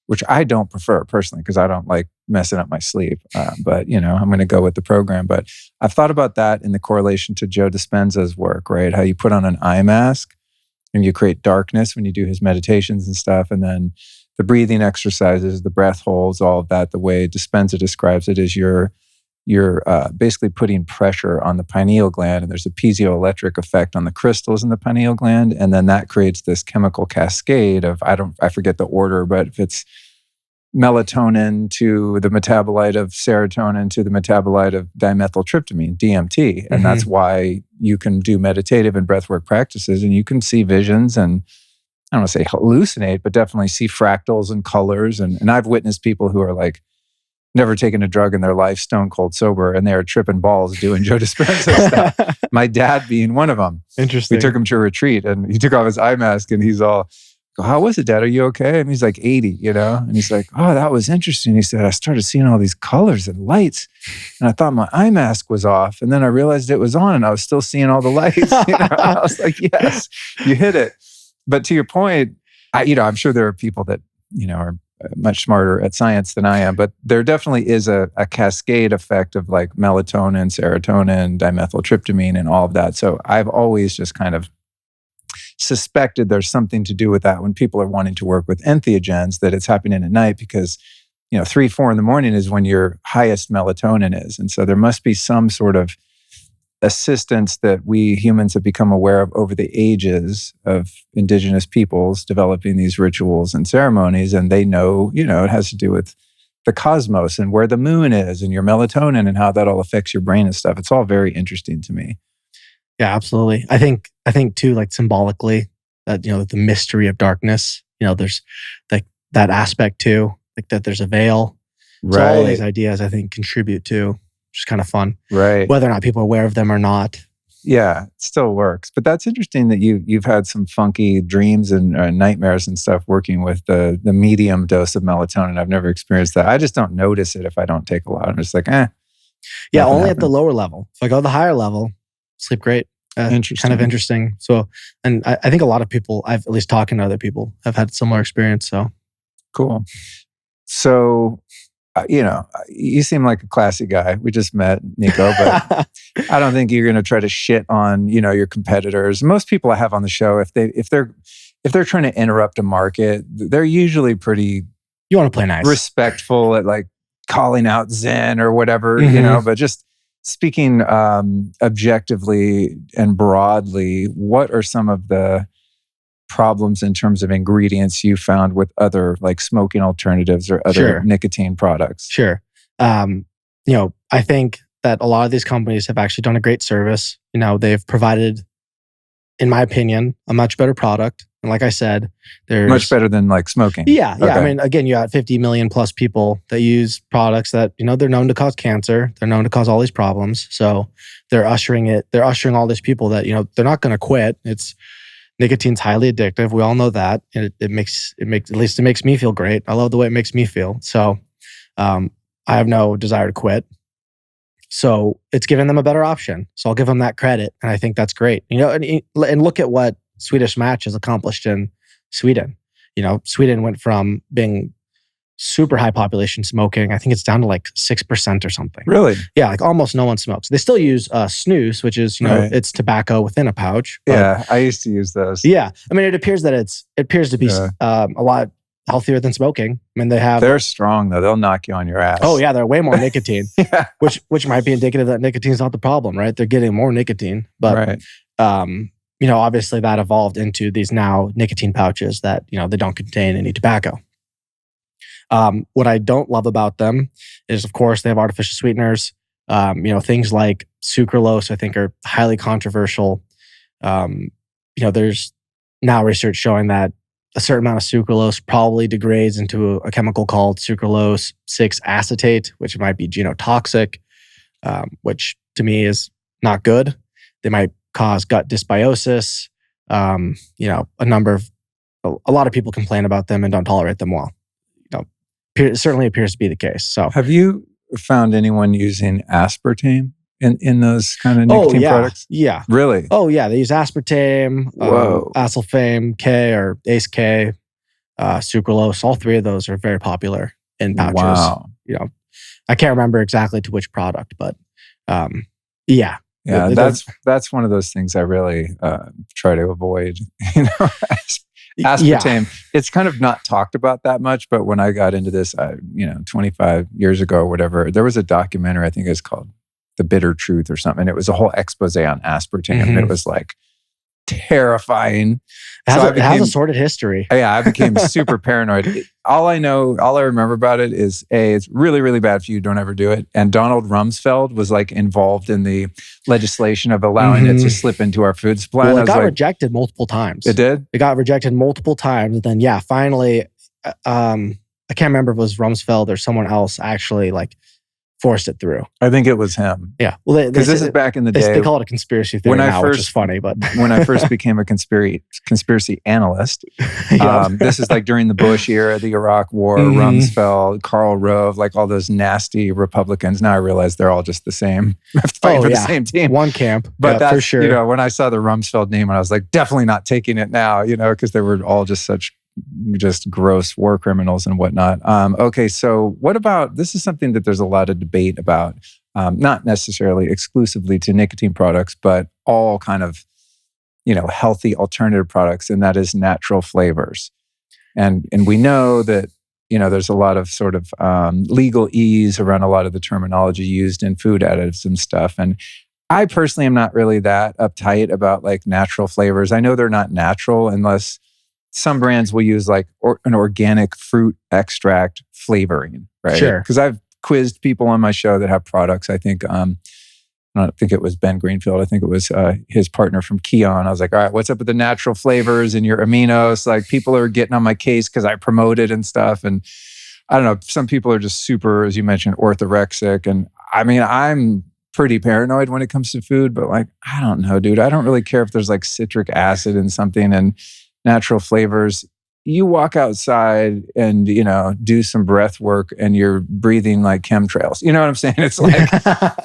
which I don't prefer personally because I don't like messing up my sleep. But, I'm going to go with the program. But I've thought about that in the correlation to Joe Dispenza's work, right? How you put on an eye mask and you create darkness when you do his meditations and stuff. And then the breathing exercises, the breath holds, all of that, the way Dispenza describes it is you're basically putting pressure on the pineal gland, and there's a piezoelectric effect on the crystals in the pineal gland, and then that creates this chemical cascade of I forget the order, but if it's melatonin to the metabolite of serotonin to the metabolite of dimethyltryptamine, DMT, and that's why you can do meditative and breathwork practices, and you can see visions and I don't want to say hallucinate, but definitely see fractals and colors, and I've witnessed people who are like never taken a drug in their life, stone cold sober, and they are tripping balls doing Joe Dispenza stuff. My dad being one of them. Interesting. We took him to a retreat and he took off his eye mask and he's all, how was it, Dad? Are you okay? And he's like 80, And he's like, oh, that was interesting. He said, I started seeing all these colors and lights and I thought my eye mask was off. And then I realized it was on and I was still seeing all the lights. I was like, yes, you hit it. But to your point, I'm sure there are people that, are much smarter at science than I am, but there definitely is a cascade effect of like melatonin, serotonin, dimethyltryptamine, and all of that. So I've always just kind of suspected there's something to do with that when people are wanting to work with entheogens, that it's happening at night because, 3, 4 in the morning is when your highest melatonin is. And so there must be some sort of assistance that we humans have become aware of over the ages of indigenous peoples developing these rituals and ceremonies. And they know, it has to do with the cosmos and where the moon is and your melatonin and how that all affects your brain and stuff. It's all very interesting to me. Yeah, absolutely. I think too, like symbolically, that, the mystery of darkness, there's like that aspect too, like that there's a veil. So Right. all these ideas, I think, contribute to, which is kind of fun. Right. Whether or not people are aware of them or not. Yeah, it still works. But that's interesting that you've had some funky dreams and nightmares and stuff working with the medium dose of melatonin. I've never experienced that. I just don't notice it if I don't take a lot. I'm just like, Yeah, only at the lower level. If I go to the higher level, sleep great. Interesting. Kind of interesting. So, and I think a lot of people, I've at least talking to other people, have had similar experience. So cool. So, you seem like a classy guy. We just met, Nicco, but I don't think you're going to try to shit on, your competitors. Most people I have on the show, if they're trying to interrupt a market, they're usually pretty you want to play nice, respectful at like calling out Zen or whatever, but just speaking objectively and broadly, what are some of the problems in terms of ingredients you found with other like smoking alternatives or other nicotine products? Sure. I think that a lot of these companies have actually done a great service. They've provided, in my opinion, a much better product. And like I said, there's much better than like smoking. Yeah. Okay. I mean, again, you got 50 million plus people that use products that, they're known to cause cancer. They're known to cause all these problems. So they're ushering all these people that, they're not going to quit. Nicotine's highly addictive. We all know that. And it makes me feel great. I love the way it makes me feel. So I have no desire to quit. So it's giving them a better option. So I'll give them that credit. And I think that's great. And look at what Swedish Match has accomplished in Sweden. Sweden went from being super high population smoking. I think it's down to like 6% or something. Really? Yeah, like almost no one smokes. They still use snus, which is, Right. it's tobacco within a pouch. But Yeah, I used to use those. yeah, I mean, it appears to be Yeah. a lot healthier than smoking. I mean, They're strong though. They'll knock you on your ass. oh yeah, they're way more nicotine, Yeah. which might be indicative that nicotine's not the problem, right? They're getting more nicotine, but Right. obviously that evolved into these now nicotine pouches that, they don't contain any tobacco. What I don't love about them is, of course, they have artificial sweeteners. Things like sucralose, I think, are highly controversial. There's now research showing that a certain amount of sucralose probably degrades into a chemical called sucralose 6-acetate, which might be genotoxic, which to me is not good. They might cause gut dysbiosis. A lot of people complain about them and don't tolerate them well. It certainly appears to be the case. So, have you found anyone using aspartame in those kind of nicotine products? Yeah. Really? Oh, yeah. They use aspartame, Whoa. acesulfame K or ACE K, sucralose. All three of those are very popular in pouches. Wow. I can't remember exactly to which product, but yeah. Yeah, that's one of those things I really try to avoid. Aspartame, it's kind of not talked about that much, but when I got into this, 25 years ago or whatever, there was a documentary, I think it was called The Bitter Truth or something. It was a whole expose on aspartame. Mm-hmm. It was like terrifying. It has a sordid history. Yeah, I became super paranoid. All I remember about it is it's really, really bad for you. Don't ever do it. And Donald Rumsfeld was like involved in the legislation of allowing it to slip into our food supply. Well, it got rejected multiple times. It did? It got rejected multiple times. And then, finally, I can't remember if it was Rumsfeld or someone else actually forced it through. I think it was him. Yeah. Well, because this is back in the day. They call it a conspiracy theory now, which is funny. But when I first became a conspiracy analyst, this is like during the Bush era, the Iraq War, Rumsfeld, Karl Rove, like all those nasty Republicans. Now I realize they're all just the same, fighting for the same team. One camp. But that's, for sure. When I saw the Rumsfeld name, I was like, definitely not taking it now, because they were all just gross war criminals and whatnot. Okay, so what about, this is something that there's a lot of debate about, not necessarily exclusively to nicotine products, but all kind of, healthy alternative products, and that is natural flavors. And we know that, there's a lot of sort of legal ease around a lot of the terminology used in food additives and stuff. And I personally am not really that uptight about like natural flavors. I know they're not natural unless some brands will use like an organic fruit extract flavoring, right? Sure. Because I've quizzed people on my show that have products. I think, I don't think it was Ben Greenfield. I think it was his partner from Keon. I was like, all right, what's up with the natural flavors and your aminos? Like people are getting on my case because I promote it and stuff. And I don't know, some people are just super, as you mentioned, orthorexic. And I mean, I'm pretty paranoid when it comes to food, but like, I don't know, dude. I don't really care if there's like citric acid in something and natural flavors. You walk outside and, do some breath work and you're breathing like chemtrails. You know what I'm saying? It's like,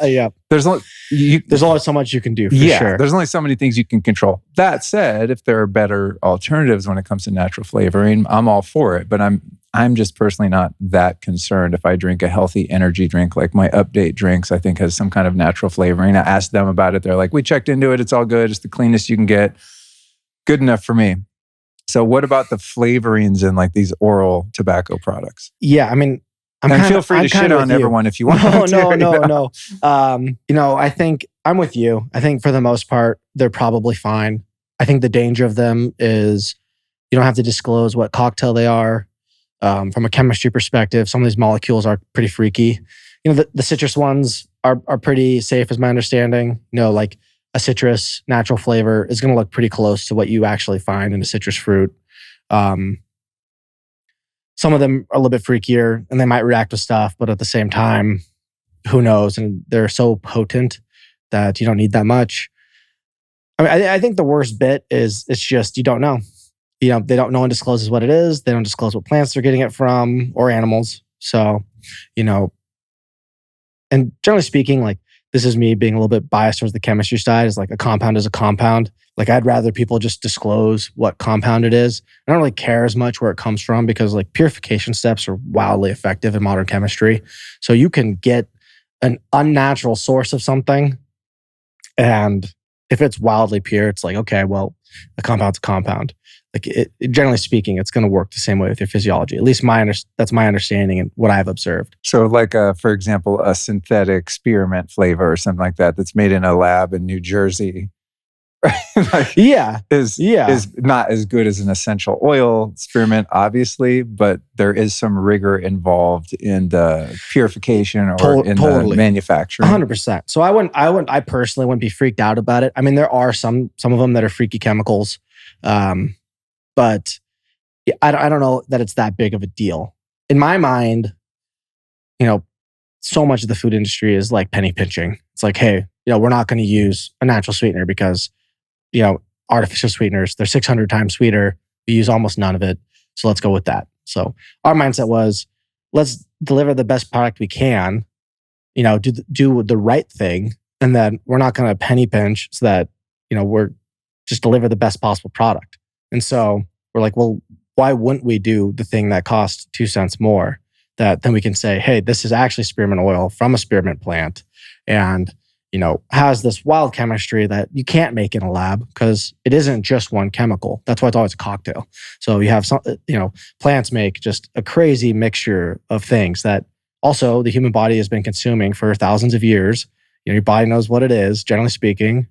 yeah. There's only so much you can do for sure. There's only so many things you can control. That said, if there are better alternatives when it comes to natural flavoring, I'm all for it. But I'm just personally not that concerned. If I drink a healthy energy drink, like my Update drinks, I think has some kind of natural flavoring. I asked them about it. They're like, we checked into it. It's all good. It's the cleanest you can get. Good enough for me. So what about the flavorings in like these oral tobacco products? Yeah, I mean, feel free to shit on everyone if you want. No. I think I'm with you. I think for the most part, they're probably fine. I think the danger of them is you don't have to disclose what cocktail they are. From a chemistry perspective, some of these molecules are pretty freaky. The citrus ones are pretty safe, as my understanding. Like a citrus natural flavor is going to look pretty close to what you actually find in a citrus fruit. Some of them are a little bit freakier and they might react with stuff, but at the same time, who knows? And they're so potent that you don't need that much. I mean, I think the worst bit is it's just you don't know. No one discloses what it is. They don't disclose what plants they're getting it from or animals. So, and generally speaking, like this is me being a little bit biased towards the chemistry side, is like a compound is a compound. Like I'd rather people just disclose what compound it is. I don't really care as much where it comes from because like purification steps are wildly effective in modern chemistry. So you can get an unnatural source of something, and if it's wildly pure, it's like, okay, well, a compound's a compound. Like generally speaking, it's going to work the same way with your physiology. At least that's my understanding and what I've observed. So like, for example, a synthetic spearmint flavor or something like that that's made in a lab in New Jersey, like, is not as good as an essential oil spearmint, obviously, but there is some rigor involved in the purification or in the manufacturing. 100%. So I personally wouldn't be freaked out about it. I mean, there are some of them that are freaky chemicals, but I don't know that it's that big of a deal. In my mind, so much of the food industry is like penny pinching. It's like, hey, we're not going to use a natural sweetener because artificial sweeteners, they're 600 times sweeter. We use almost none of it. So let's go with that. So our mindset was, let's deliver the best product we can, do the right thing. And then we're not going to penny pinch so that, we're just deliver the best possible product. And so we're like, well, why wouldn't we do the thing that costs 2 cents more? That then we can say, hey, this is actually spearmint oil from a spearmint plant. And has this wild chemistry that you can't make in a lab because it isn't just one chemical. That's why it's always a cocktail. So you have some, plants make just a crazy mixture of things that also the human body has been consuming for thousands of years. Your body knows what it is, generally speaking.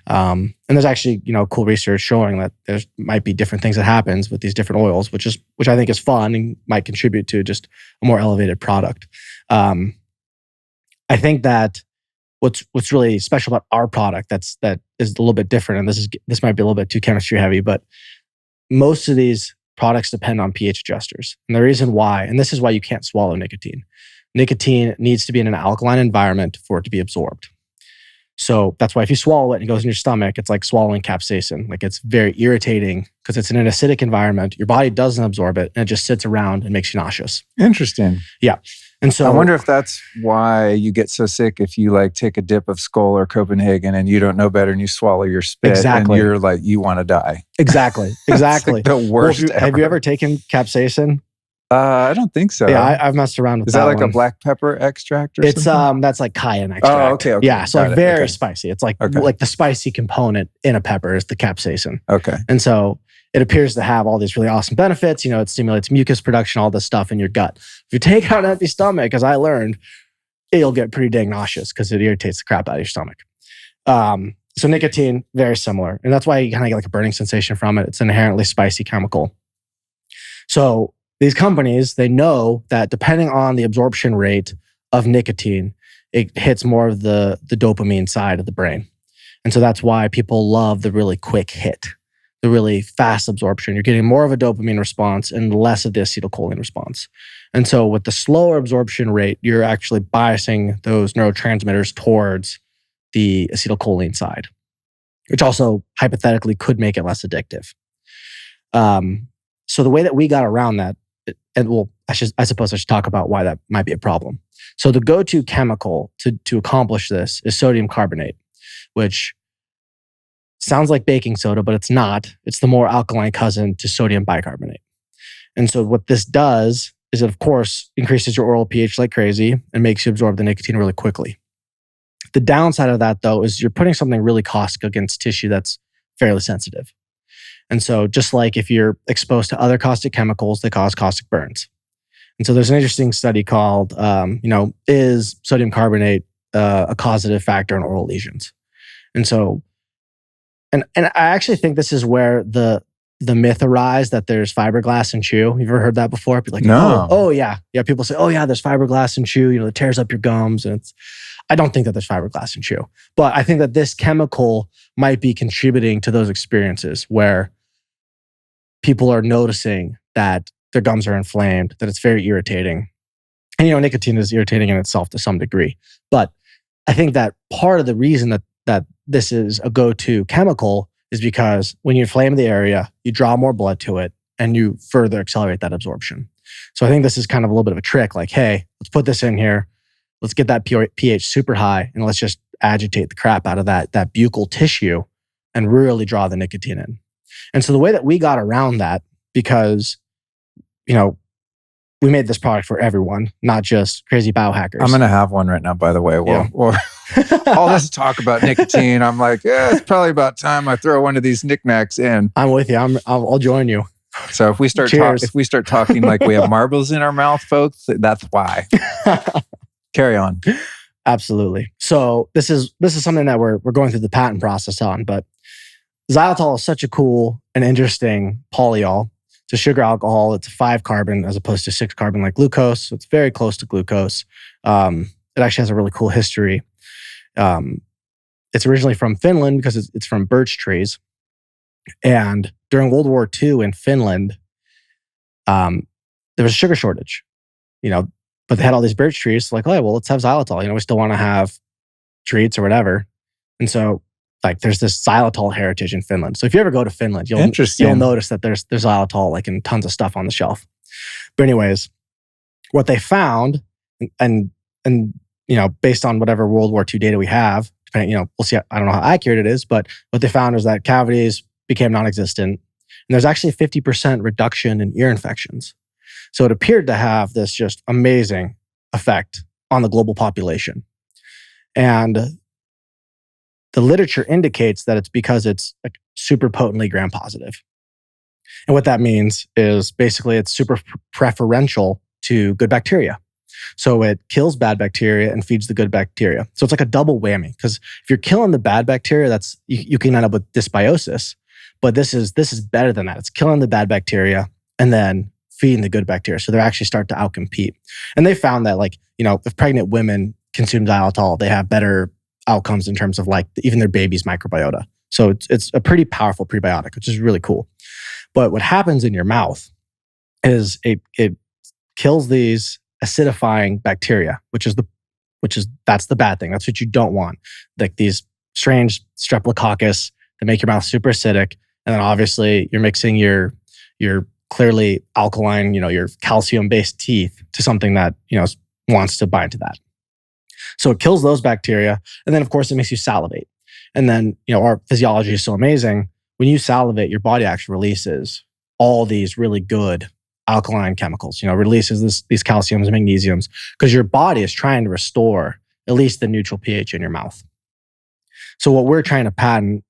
And there's actually, cool research showing that there might be different things that happens with these different oils, which I think is fun and might contribute to just a more elevated product. I think that what's really special about our product that is a little bit different, and this might be a little bit too chemistry heavy, but most of these products depend on pH adjusters. And the reason why, and this is why you can't swallow nicotine. Nicotine needs to be in an alkaline environment for it to be absorbed. So that's why if you swallow it and it goes in your stomach, it's like swallowing capsaicin. Like it's very irritating because it's in an acidic environment. Your body doesn't absorb it and it just sits around and makes you nauseous. Interesting. Yeah. And so I wonder if that's why you get so sick if you like take a dip of Skull or Copenhagen and you don't know better and you swallow your spit. Exactly. And you're like, you want to die. Exactly. Exactly. Like the worst ever. Have you ever taken capsaicin? I don't think so. Yeah, I've messed around with that. Is that like one. a black pepper extract or it's something? That's like cayenne extract. Oh, okay. Yeah, so like very Okay. spicy. It's like the spicy component in a pepper is the capsaicin. Okay. And so it appears to have all these really awesome benefits. It stimulates mucus production, all this stuff in your gut. If you take out an empty stomach, as I learned, you'll get pretty dang nauseous because it irritates the crap out of your stomach. So nicotine, very similar. And that's why you kind of get like a burning sensation from it. It's an inherently spicy chemical. So these companies, they know that depending on the absorption rate of nicotine, it hits more of the dopamine side of the brain. And so that's why people love the really quick hit, the really fast absorption. You're getting more of a dopamine response and less of the acetylcholine response. And so with the slower absorption rate, you're actually biasing those neurotransmitters towards the acetylcholine side, which also hypothetically could make it less addictive. So the way that we got around that, and I suppose I should talk about why that might be a problem. So the go-to chemical to accomplish this is sodium carbonate, which sounds like baking soda, but it's not. It's the more alkaline cousin to sodium bicarbonate. And so what this does is it, of course, increases your oral pH like crazy and makes you absorb the nicotine really quickly. The downside of that, though, is you're putting something really caustic against tissue that's fairly sensitive. And so just like if you're exposed to other caustic chemicals, they cause caustic burns. And so there's an interesting study called, is sodium carbonate a causative factor in oral lesions? And so, and I actually think this is where the myth arise that there's fiberglass in chew. You've ever heard that before? Be like, no. Oh yeah. Yeah, people say, oh yeah, there's fiberglass in chew, it tears up your gums. And I don't think that there's fiberglass in chew. But I think that this chemical might be contributing to those experiences where people are noticing that their gums are inflamed, that it's very irritating. And nicotine is irritating in itself to some degree. But I think that part of the reason that this is a go-to chemical is because when you inflame the area, you draw more blood to it and you further accelerate that absorption. So I think this is kind of a little bit of a trick, like, hey, let's put this in here. let's get that pH super high and let's just agitate the crap out of that buccal tissue and really draw the nicotine in. And so the way that we got around that, because, we made this product for everyone, not just crazy biohackers. I'm going to have one right now, by the way. Well, all this talk about nicotine, I'm like, it's probably about time I throw one of these Nic Nacs in. I'm with you. I'll join you. So if we start talking like we have marbles in our mouth, folks, that's why. Carry on. Absolutely. So this is something that we're going through the patent process on, but xylitol is such a cool and interesting polyol. It's a sugar alcohol. It's a 5-carbon as opposed to 6-carbon like glucose. So it's very close to glucose. It actually has a really cool history. It's originally from Finland because it's from birch trees. And during World War II in Finland, there was a sugar shortage, but they had all these birch trees. So like, oh, well, let's have xylitol. We still want to have treats or whatever. And so there's this xylitol heritage in Finland. So if you ever go to Finland, you'll notice that there's xylitol like in tons of stuff on the shelf. But anyways, what they found, and based on whatever World War II data we have, depending, we'll see. I don't know how accurate it is, but what they found is that cavities became non-existent, and there's actually a 50% reduction in ear infections. So it appeared to have this just amazing effect on the global population, and the literature indicates that it's because it's like super potently gram-positive. And what that means is basically it's super preferential to good bacteria. So it kills bad bacteria and feeds the good bacteria. So it's like a double whammy, because if you're killing the bad bacteria, you can end up with dysbiosis. But this is better than that. It's killing the bad bacteria and then feeding the good bacteria. So they actually start to outcompete. And they found that if pregnant women consume xylitol, they have better outcomes in terms of even their baby's microbiota. So it's a pretty powerful prebiotic, which is really cool. But what happens in your mouth is it kills these acidifying bacteria, that's the bad thing. That's what you don't want. Like these strange streptococcus that make your mouth super acidic. And then obviously you're mixing your clearly alkaline, your calcium-based teeth to something that, wants to bind to that. So it kills those bacteria. And then of course it makes you salivate. And then, our physiology is so amazing. When you salivate, your body actually releases all these really good alkaline chemicals, releases these calciums and magnesiums, because your body is trying to restore at least the neutral pH in your mouth. So what we're trying to patent,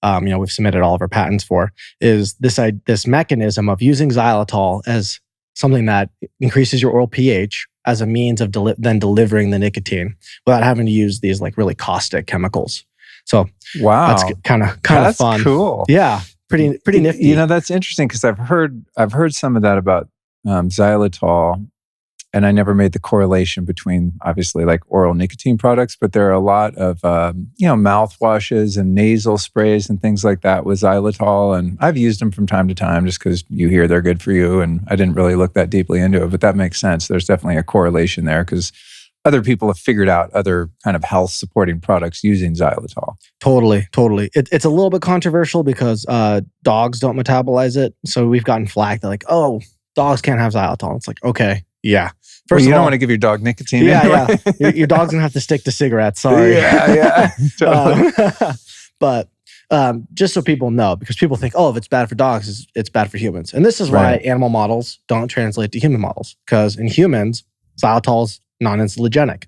we've submitted all of our patents for, is this mechanism of using xylitol as something that increases your oral pH as a means of then delivering the nicotine without having to use these really caustic chemicals. So wow, that's kind of fun. That's cool. Yeah, pretty nifty. That's interesting because I've heard some of that about xylitol, and I never made the correlation between obviously oral nicotine products, but there are a lot of mouthwashes and nasal sprays and things like that with xylitol, and I've used them from time to time just because you hear they're good for you, and I didn't really look that deeply into it, but that makes sense. There's definitely a correlation there because other people have figured out other kind of health supporting products using xylitol. Totally. It's a little bit controversial because dogs don't metabolize it, so we've gotten flack that dogs can't have xylitol. It's like, okay, yeah. First you don't want to give your dog nicotine. Yeah. Your dog's gonna have to stick to cigarettes. Sorry. Yeah. Totally. But just so people know, because people think, if it's bad for dogs, it's bad for humans. And this is why animal models don't translate to human models. Because in humans, xylitol is non-insulinogenic.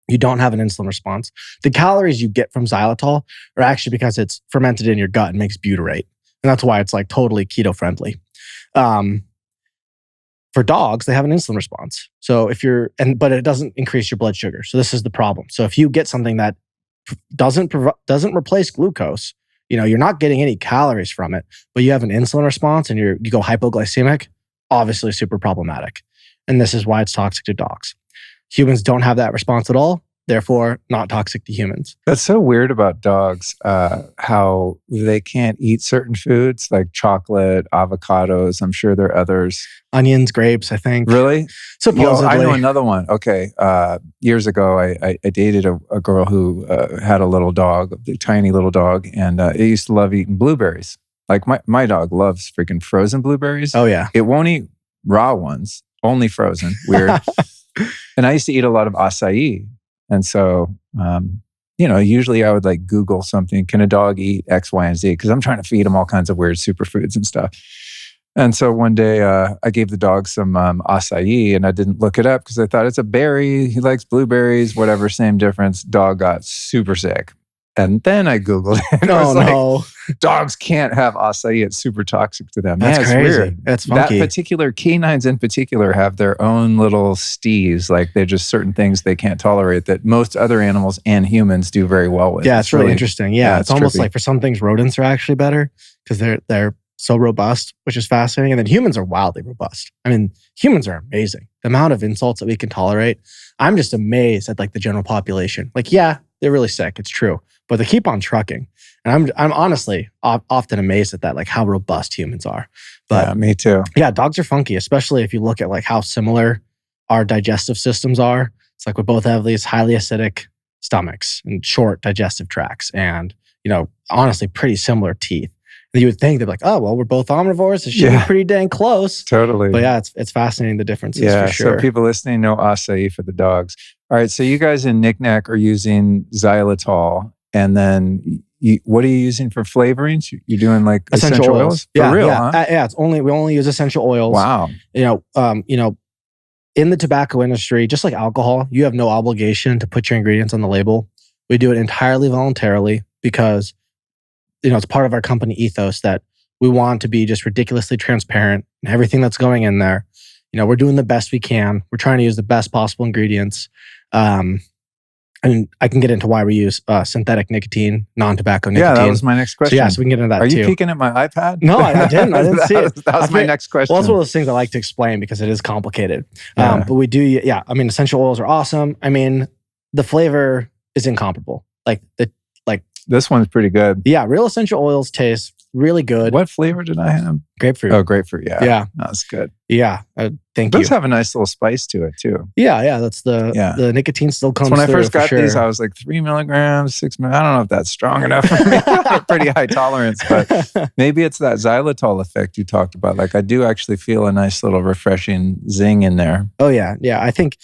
You don't have an insulin response. The calories you get from xylitol are actually because it's fermented in your gut and makes butyrate. And that's why it's totally keto friendly. For dogs, they have an insulin response. So but it doesn't increase your blood sugar. So this is the problem. So if you get something that doesn't replace glucose, you're not getting any calories from it, but you have an insulin response and you go hypoglycemic, obviously super problematic. And this is why it's toxic to dogs. Humans don't have that response at all. Therefore, not toxic to humans. That's so weird about dogs, how they can't eat certain foods like chocolate, avocados. I'm sure there are others. Onions, grapes, I think. Really? Supposedly. I know another one. Okay. Years ago, I dated a girl who had a little dog, a tiny little dog, and it used to love eating blueberries. Like my dog loves freaking frozen blueberries. Oh, yeah. It won't eat raw ones, only frozen. Weird. And I used to eat a lot of acai. And so, usually I would like Google something, can a dog eat X, Y, and Z? Because I'm trying to feed them all kinds of weird superfoods and stuff. And so one day I gave the dog some acai and I didn't look it up because I thought it's a berry. He likes blueberries, whatever, same difference. Dog got super sick. And then I Googled it. And Oh, no. Dogs can't have acai. It's super toxic to them. That's it's crazy. Weird. That's funky. That particular canines in particular have their own little steves. Like they're just certain things they can't tolerate that most other animals and humans do very well with. Yeah, it's really interesting. Yeah, it's almost trippy. like for some things, rodents are actually better because they're so robust, which is fascinating. And then humans are wildly robust. I mean, humans are amazing. The amount of insults that we can tolerate. I'm just amazed at like the general population. Like, yeah, they're really sick. It's true. But they keep on trucking. And I'm honestly often amazed at that, like how robust humans are. But yeah, me too. Yeah, dogs are funky, especially if you look at like how similar our digestive systems are. It's like we both have these highly acidic stomachs and short digestive tracts and, honestly, pretty similar teeth. And you would think they're like, oh, well, we're both omnivores. It should be pretty dang close. Totally. But yeah, it's fascinating the differences for sure. So people listening know acai for the dogs. All right, so you guys in Nic Nac are using xylitol. And then what are you using for flavorings? You're doing like essential oils? For real, huh? Yeah, we only use essential oils. Wow. In the tobacco industry, just like alcohol, you have no obligation to put your ingredients on the label. We do it entirely voluntarily because, it's part of our company ethos that we want to be just ridiculously transparent in everything that's going in there. We're doing the best we can. We're trying to use the best possible ingredients. And I can get into why we use synthetic nicotine, non-tobacco nicotine. Yeah, that was my next question. So we can get into that too. Are you peeking at my iPad? No, I didn't. I didn't see it. That was my next question. Well, that's one of those things I like to explain because it is complicated. Yeah. But we do, essential oils are awesome. I mean, the flavor is incomparable. This one's pretty good. Yeah, real essential oils taste really good. What flavor did I have? Grapefruit. Oh, grapefruit. Yeah. Yeah. That's good. Yeah. Thank It you. does have a nice little spice to it too. Yeah. That's the nicotine still comes So when I through first got for sure. these, I was like 3 milligrams, 6 milligrams. I don't know if that's strong enough for me. Pretty high tolerance, but maybe it's that xylitol effect you talked about. Like I do actually feel a nice little refreshing zing in there. Oh yeah. Yeah. I think,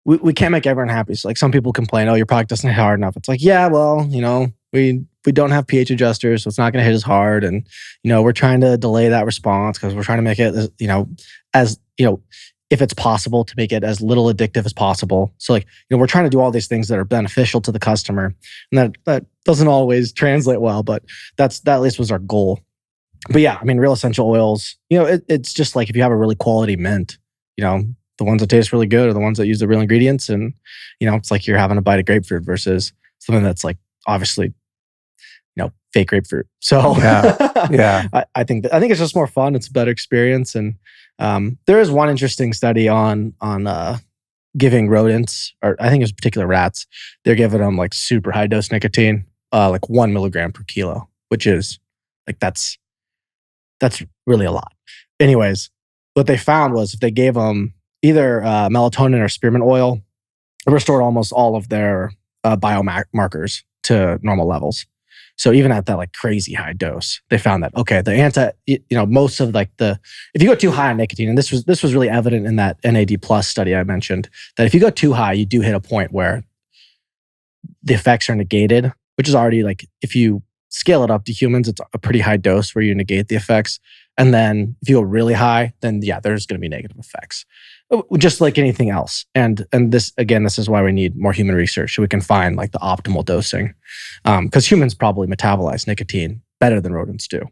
we can't make everyone happy. So like some people complain, oh, your product doesn't hit hard enough. It's like, yeah, well, we don't have pH adjusters, so it's not going to hit as hard. And, we're trying to delay that response because we're trying to make it, if it's possible to make it as little addictive as possible. So like, we're trying to do all these things that are beneficial to the customer. And that doesn't always translate well, but that at least was our goal. But yeah, I mean, real essential oils, it's just like if you have a really quality mint, the ones that taste really good are the ones that use the real ingredients. And, it's like you're having a bite of grapefruit versus something that's like obviously, fake grapefruit. So yeah. I think it's just more fun. It's a better experience. And there is one interesting study on giving rodents, or I think it was particular rats, they're giving them like super high dose nicotine, like 1 milligram per kilo, which is like, that's really a lot. Anyways, what they found was if they gave them either melatonin or spearmint oil, it restored almost all of their biomarkers to normal levels. So even at that like crazy high dose, they found that, okay, most of like if you go too high on nicotine, and this was really evident in that NAD plus study I mentioned, that if you go too high, you do hit a point where the effects are negated, which is already like, if you scale it up to humans, it's a pretty high dose where you negate the effects. And then if you go really high, then yeah, there's going to be negative effects, just like anything else. And this is why we need more human research so we can find like the optimal dosing, because humans probably metabolize nicotine better than rodents do.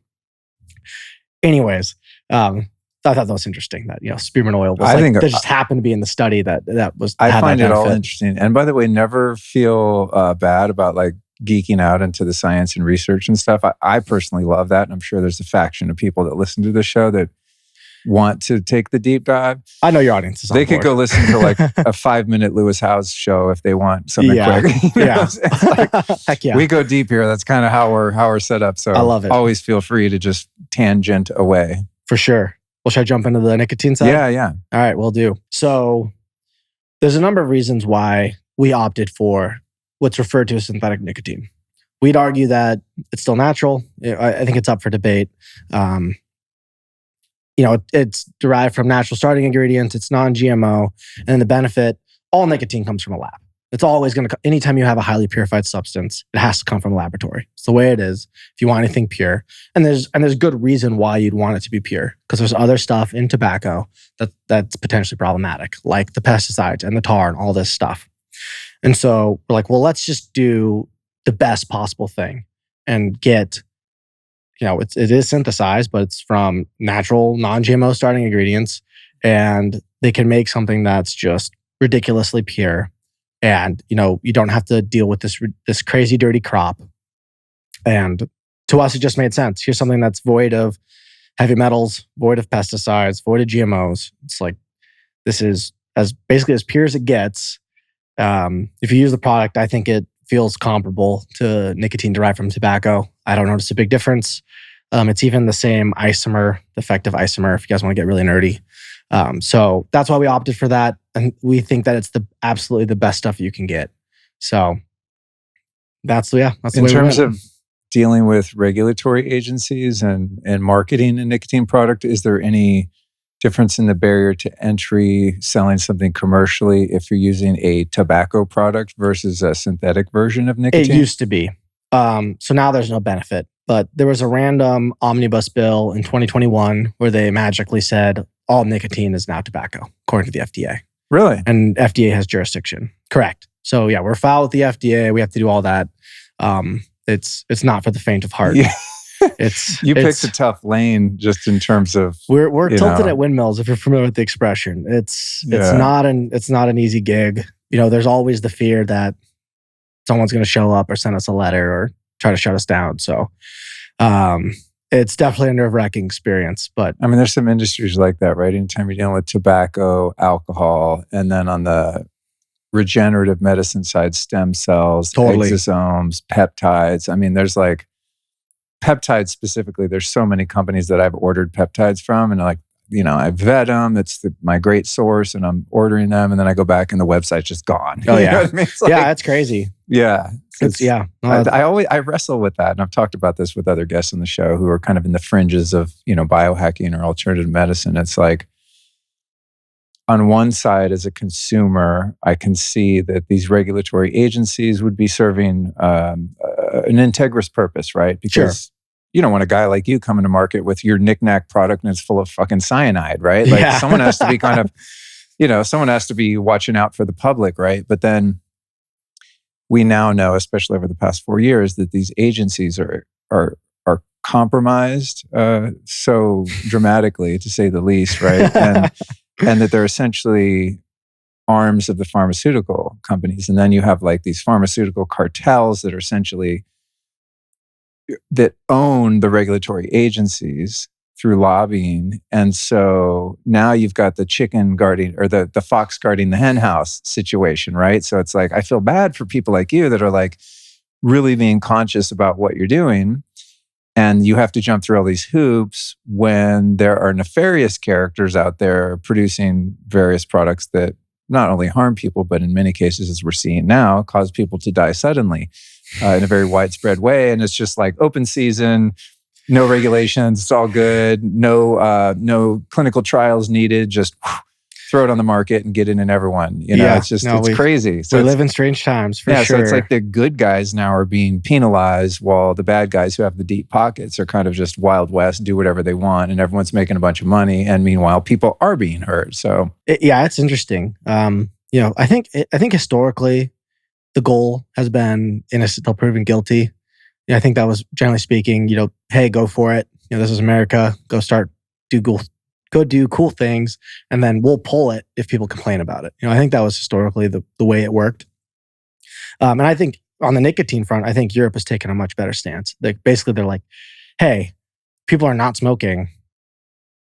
Anyways, I thought that was interesting that spearmint oil was that just happened to be in the study that was. I find it all interesting. And by the way, never feel bad about like geeking out into the science and research and stuff. I personally love that. And I'm sure there's a faction of people that listen to the show that want to take the deep dive. I know your audience is on They could go listen to like a 5-minute Lewis Howes show if they want something quick. Yeah. It's like, heck yeah. We go deep here. That's kind of how we're set up. So I love it. Always feel free to just tangent away. For sure. Well, should I jump into the nicotine side? Yeah. All right, we'll do. So there's a number of reasons why we opted for what's referred to as synthetic nicotine. We'd argue that it's still natural. I think it's up for debate. it's derived from natural starting ingredients. It's non-GMO, and the benefit, all nicotine comes from a lab. It's always going to, anytime you have a highly purified substance, it has to come from a laboratory. It's the way it is. If you want anything pure, and there's good reason why you'd want it to be pure, because there's other stuff in tobacco that's potentially problematic, like the pesticides and the tar and all this stuff. And so we're like, well, let's just do the best possible thing and get, it is synthesized, but it's from natural, non-GMO starting ingredients, and they can make something that's just ridiculously pure. And, you don't have to deal with this crazy dirty crop. And to us, it just made sense. Here's something that's void of heavy metals, void of pesticides, void of GMOs. It's like, this is basically as pure as it gets. If you use the product, I think it feels comparable to nicotine derived from tobacco. I don't notice a big difference. It's even the same isomer, the effective isomer, if you guys want to get really nerdy. So that's why we opted for that. And we think that it's absolutely the best stuff you can get. So that's the way we went. In terms of dealing with regulatory agencies and marketing a nicotine product, is there any difference in the barrier to entry selling something commercially if you're using a tobacco product versus a synthetic version of nicotine? It used to be. So now there's no benefit. But there was a random omnibus bill in 2021 where they magically said all nicotine is now tobacco, according to the FDA. Really? And FDA has jurisdiction. Correct. So yeah, we're filed with the FDA. We have to do all that. It's not for the faint of heart. Yeah. You picked a tough lane just in terms of we're tilted at windmills, if you're familiar with the expression. It's not an easy gig. There's always the fear that someone's going to show up or send us a letter or try to shut us down. So it's definitely a nerve-wracking experience. But I mean, there's some industries like that, right? Anytime you're dealing with tobacco, alcohol, and then on the regenerative medicine side, stem cells, exosomes, peptides. I mean, there's like peptides specifically. There's so many companies that I've ordered peptides from, and I vet them. It's my great source, and I'm ordering them, and then I go back and the website's just gone. Oh yeah, I mean? That's crazy. Yeah, I wrestle with that, and I've talked about this with other guests on the show who are kind of in the fringes of biohacking or alternative medicine. It's like, on one side, as a consumer, I can see that these regulatory agencies would be serving an integrous purpose, right? Because you don't want a guy like you coming to market with your Nic Nac product and it's full of fucking cyanide, right? Like someone has to be kind of, someone has to be watching out for the public, right? But then we now know, especially over the past 4 years, that these agencies are compromised so dramatically, to say the least, right? And that they're essentially arms of the pharmaceutical companies. And then you have like these pharmaceutical cartels that are essentially that own the regulatory agencies through lobbying. And so now you've got the chicken guarding or the fox guarding the hen house situation, right? So it's like, I feel bad for people like you that are like really being conscious about what you're doing. And you have to jump through all these hoops when there are nefarious characters out there producing various products that not only harm people, but in many cases, as we're seeing now, cause people to die suddenly in a very widespread way. And it's just like open season, no regulations, it's all good, no clinical trials needed, just throw it on the market and get it in everyone. It's crazy. So we live in strange times, for sure. So it's like the good guys now are being penalized while the bad guys who have the deep pockets are kind of just Wild West, do whatever they want, and everyone's making a bunch of money. And meanwhile, people are being hurt. So it's interesting. I think historically, the goal has been innocent till proven guilty. I think that was generally speaking, hey, go for it. This is America. Go do cool things, and then we'll pull it if people complain about it. I think that was historically the way it worked. And I think on the nicotine front, I think Europe has taken a much better stance. Basically, they're like, hey, people are not smoking.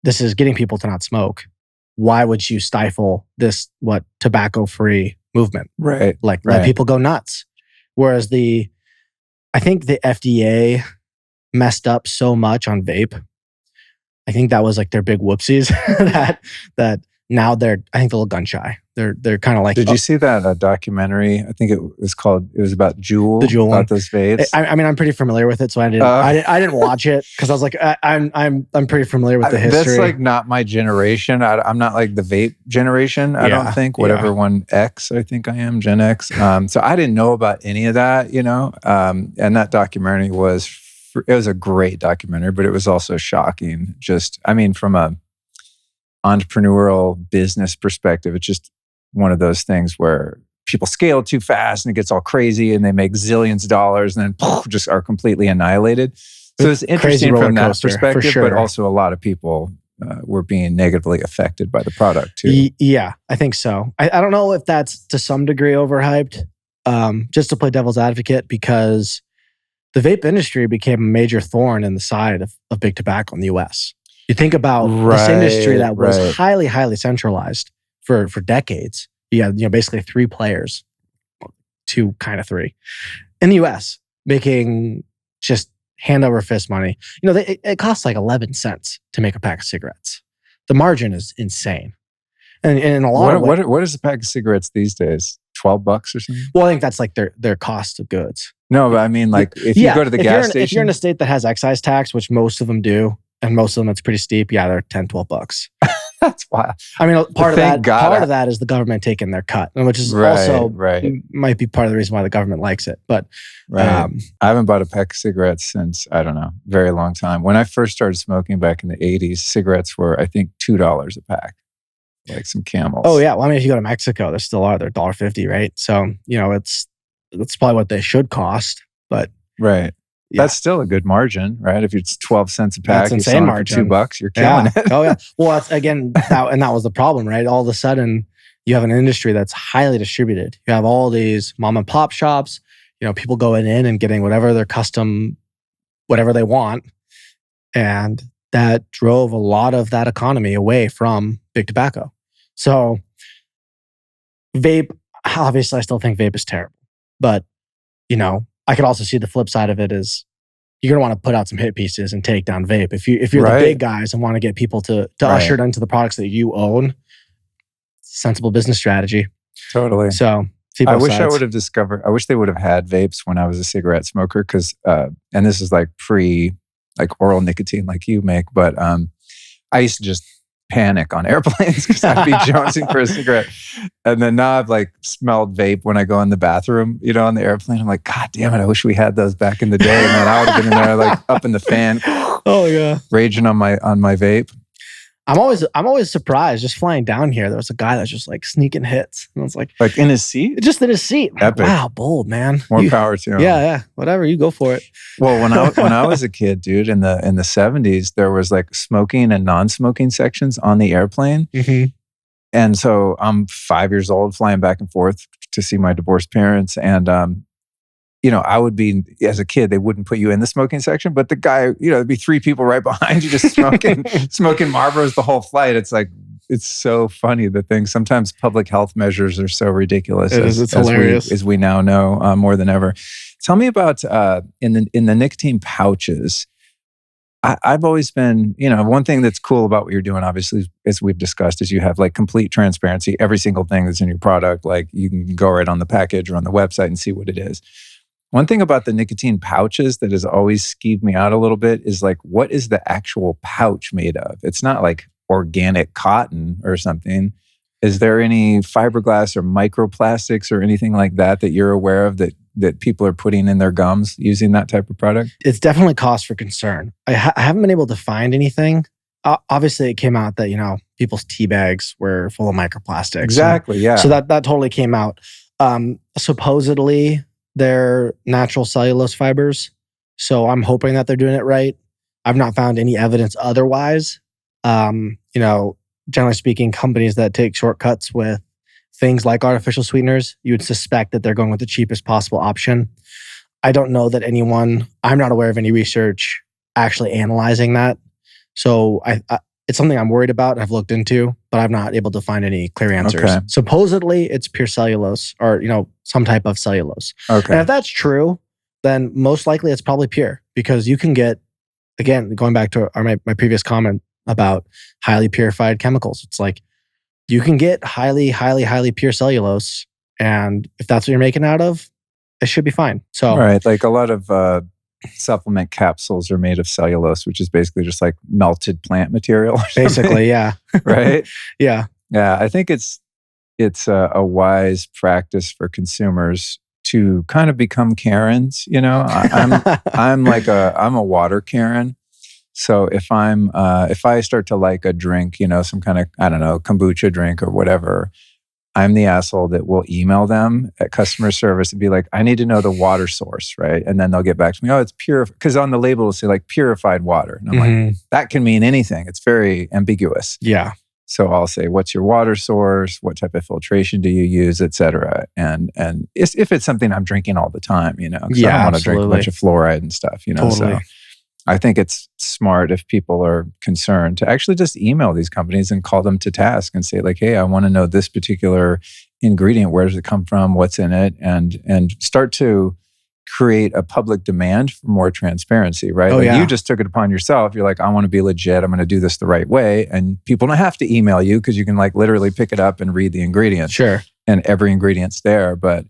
This is getting people to not smoke. Why would you stifle this, tobacco-free movement? Right. Let people go nuts. Whereas I think the FDA messed up so much on vape. I think that was like their big whoopsies that now I think they're a little gun shy. They're kind of like. Did you see that documentary? I think it was about Juul. The Juul one. About those vapes. I mean, I'm pretty familiar with it, so I didn't watch it because I was like, I'm pretty familiar with the history. That's like not my generation. I'm not like the vape generation. I don't think. Whatever one X, I think I am Gen X. So I didn't know about any of that, and that documentary was a great documentary, but it was also shocking. Just, I mean, from a entrepreneurial business perspective, it's just one of those things where people scale too fast and it gets all crazy and they make zillions of dollars and then just are completely annihilated. So it's interesting from that perspective, but also a lot of people were being negatively affected by the product too. Yeah, I think so. I don't know if that's to some degree overhyped, just to play devil's advocate, because the vape industry became a major thorn in the side of big tobacco in the US. You think about this industry that was highly, highly centralized for decades. You had, basically 3 players, 2, kind of 3, in the US, making just hand over fist money. It costs like 11 cents to make a pack of cigarettes. The margin is insane. And in a lot of ways, what is a pack of cigarettes these days? $12 or something? Well, I think that's like their cost of goods. No, but I mean, like if you go to the gas station. If you're in a state that has excise tax, which most of them do, and most of them it's pretty steep, they're $10, $12. That's wild. I mean, part of that is the government taking their cut, which is also might be part of the reason why the government likes it. But I haven't bought a pack of cigarettes since, I don't know, very long time. When I first started smoking back in the 80s, cigarettes were, I think, $2 a pack, like some Camels. Oh yeah, well, I mean, if you go to Mexico, they still are. They're $1.50, right? So that's probably what they should cost. But Yeah. That's still a good margin, right? If it's 12 cents a pack, you're selling for $2, you're killing it. Oh yeah. Well, that's that was the problem, right? All of a sudden, you have an industry that's highly distributed. You have all these mom and pop shops. People going in and getting whatever their custom, whatever they want, and that drove a lot of that economy away from big tobacco. So, vape. Obviously, I still think vape is terrible, but I could also see the flip side of it is you're going to want to put out some hit pieces and take down vape. If you're the big guys and want to get people to usher it into the products that you own, sensible business strategy. Totally. So I wish they would have had vapes when I was a cigarette smoker because, and this is like oral nicotine like you make, but I used to just panic on airplanes because I'd be jonesing for a cigarette. And then now I've like smelled vape when I go in the bathroom, on the airplane. I'm like, God damn it, I wish we had those back in the day. And then I would have been in there like up in the fan. Oh yeah. Raging on my vape. I'm always surprised just flying down here. There was a guy that's just like sneaking hits. And I was like in his seat? Just in his seat. Epic. Wow, bold, man. More power to him. Yeah. Whatever, you go for it. Well, when I was a kid, dude, in the 70s, there was like smoking and non-smoking sections on the airplane. Mm-hmm. And so I'm 5 years old flying back and forth to see my divorced parents. And I would be, as a kid, they wouldn't put you in the smoking section, but the guy, there'd be 3 people right behind you just smoking Marlboros the whole flight. It's like, it's so funny, the thing. Sometimes public health measures are so ridiculous. It's hilarious. As we now know more than ever. Tell me about, in the nicotine pouches, I've always been, one thing that's cool about what you're doing, obviously, as we've discussed, is you have like complete transparency. Every single thing that's in your product, like you can go right on the package or on the website and see what it is. One thing about the nicotine pouches that has always skeeved me out a little bit is like, what is the actual pouch made of? It's not like organic cotton or something. Is there any fiberglass or microplastics or anything like that you're aware of that people are putting in their gums using that type of product? It's definitely cause for concern. I haven't been able to find anything. Obviously, it came out that, people's tea bags were full of microplastics. Exactly, yeah. So that totally came out. Supposedly, they're natural cellulose fibers. So I'm hoping that they're doing it right. I've not found any evidence otherwise. Generally speaking, companies that take shortcuts with things like artificial sweeteners, you would suspect that they're going with the cheapest possible option. I don't know that I'm not aware of any research actually analyzing that. So it's something I'm worried about and I've looked into, but I'm not able to find any clear answers. Okay. Supposedly, it's pure cellulose or, some type of cellulose. Okay. And if that's true, then most likely it's probably pure because you can get, again, going back to my previous comment about highly purified chemicals. It's like you can get highly, highly, highly pure cellulose. And if that's what you're making out of, it should be fine. So, right. Like a lot of supplement capsules are made of cellulose, which is basically just like melted plant material. Or basically, yeah. Right? Yeah. Yeah. I think it's a wise practice for consumers to kind of become Karens. You know, I'm a water Karen. So if I start to like a drink, you know, some kind of, I don't know, kombucha drink or whatever, I'm the asshole that will email them at customer service and be like, I need to know the water source, right? And then they'll get back to me, oh, it's pure, because on the label it'll say like purified water. And I'm like, that can mean anything. It's very ambiguous. Yeah. So I'll say, what's your water source? What type of filtration do you use, et cetera? And if it's something I'm drinking all the time, you know, because I don't want to drink a bunch of fluoride and stuff, you know. Totally. So I think it's smart if people are concerned to actually just email these companies and call them to task and say like, hey, I want to know this particular ingredient. Where does it come from? What's in it? And start to create a public demand for more transparency, right? Oh, like yeah. You just took it upon yourself. You're like, I want to be legit. I'm going to do this the right way. And people don't have to email you because you can like literally pick it up and read the ingredients. Sure. And every ingredient's there. But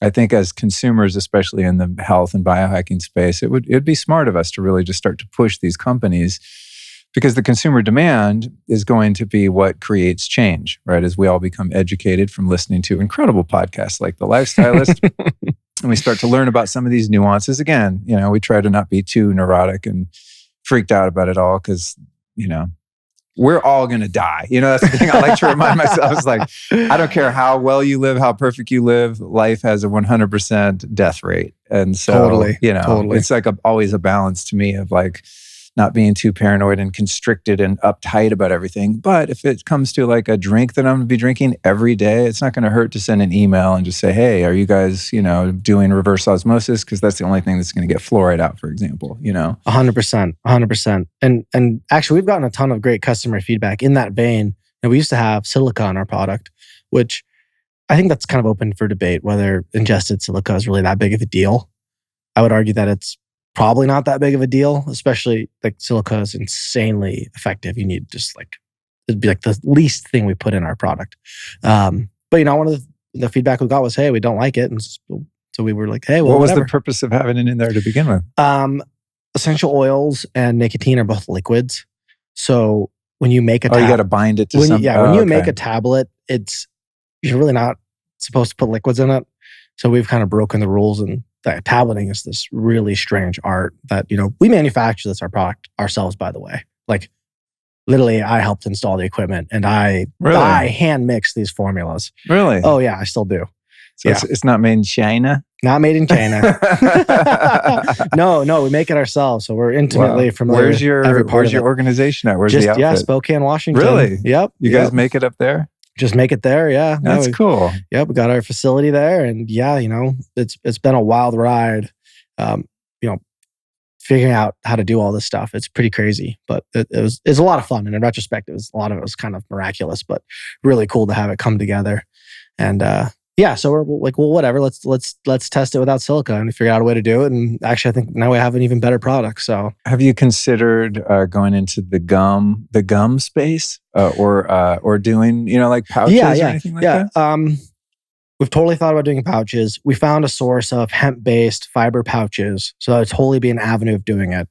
I think as consumers, especially in the health and biohacking space, it'd be smart of us to really just start to push these companies, because the consumer demand is going to be what creates change, right? As we all become educated from listening to incredible podcasts like The Lifestylist, and we start to learn about some of these nuances. Again, you know, we try to not be too neurotic and freaked out about it all because, you know, we're all going to die. You know, that's the thing I like to remind myself. It's like, I don't care how well you live, how perfect you live, life has a 100% death rate. And so, Totally. you know, it's like always a balance to me of like not being too paranoid and constricted and uptight about everything. But if it comes to like a drink that I'm going to be drinking every day, it's not going to hurt to send an email and just say, hey, are you guys, you know, doing reverse osmosis? Because that's the only thing that's going to get fluoride out, for example, you know? 100%. And actually, we've gotten a ton of great customer feedback in that vein. And we used to have silica in our product, which I think that's kind of open for debate, whether ingested silica is really that big of a deal. I would argue that it's probably not that big of a deal, especially like silica is insanely effective. You need just like, it'd be like the least thing we put in our product. But you know, one of the feedback we got was, hey, we don't like it. And so we were like, hey, well, what was whatever. the purpose of having it in there to begin with? Essential oils and nicotine are both liquids. So when you make a you got to bind it to something. When you make a tablet, you're really not supposed to put liquids in it. So we've kind of broken the rules, and that tableting is this really strange art that, you know, we manufacture our product ourselves, by the way. Like literally I helped install the equipment and I hand mix these formulas. Really? Oh yeah, I still do. So it's not made in China? Not made in China. No, we make it ourselves. So we're intimately familiar. Where's your organization at? Where's the outfit? Yeah, Spokane, Washington. Really? Yep. You guys make it up there? Just make it there, yeah. That's cool. Yep, we got our facility there, and yeah, you know, it's been a wild ride. You know, figuring out how to do all this stuff. It's pretty crazy, but it's a lot of fun. And in retrospect, a lot of it was kind of miraculous, but really cool to have it come together. And yeah, so we're like, well, whatever. Let's test it without silica and figure out a way to do it. And actually, I think now we have an even better product. So, have you considered going into the gum space, or doing, you know, like pouches or anything like that? We've totally thought about doing pouches. We found a source of hemp-based fiber pouches, so that would totally be an avenue of doing it.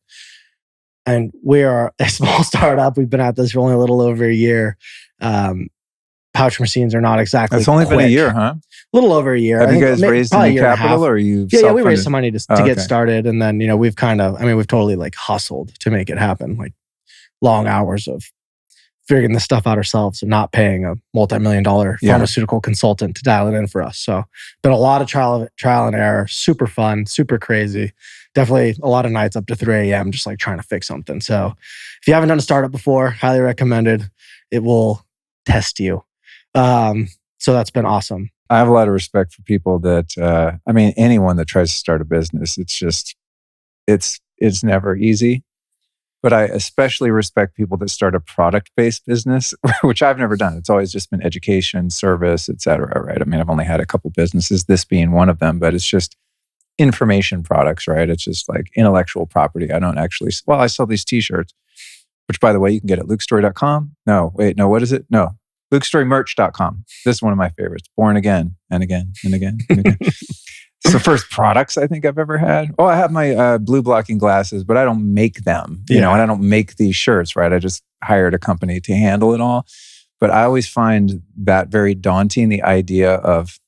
And we are a small startup. We've been at this for only a little over a year. Pouch machines are not exactly. It's only quick. been a year, huh? A little over a year. Have you guys raised any capital, or are you? Yeah, we raised some money to get started, and then, you know, we've totally like hustled to make it happen. Like long hours of figuring this stuff out ourselves and not paying a multi-million-dollar pharmaceutical consultant to dial it in for us. So, been a lot of trial and error. Super fun, super crazy. Definitely a lot of nights up to 3 a.m. just like trying to fix something. So, if you haven't done a startup before, highly recommended. It will test you. So that's been awesome. I have a lot of respect for people that, anyone that tries to start a business, it's never easy. But I especially respect people that start a product-based business, which I've never done. It's always just been education, service, et cetera, right? I mean, I've only had a couple businesses, this being one of them, but it's just information products, right? It's just like intellectual property. I sell these t-shirts, which by the way, you can get at lukestorey.com. No, wait, no, what is it? No. LukeStoreyMerch.com. This is one of my favorites. Born again and again and again and again. It's the first products I think I've ever had. Oh, I have my blue blocking glasses, but I don't make them, you know, and I don't make these shirts, right? I just hired a company to handle it all. But I always find that very daunting, the idea of,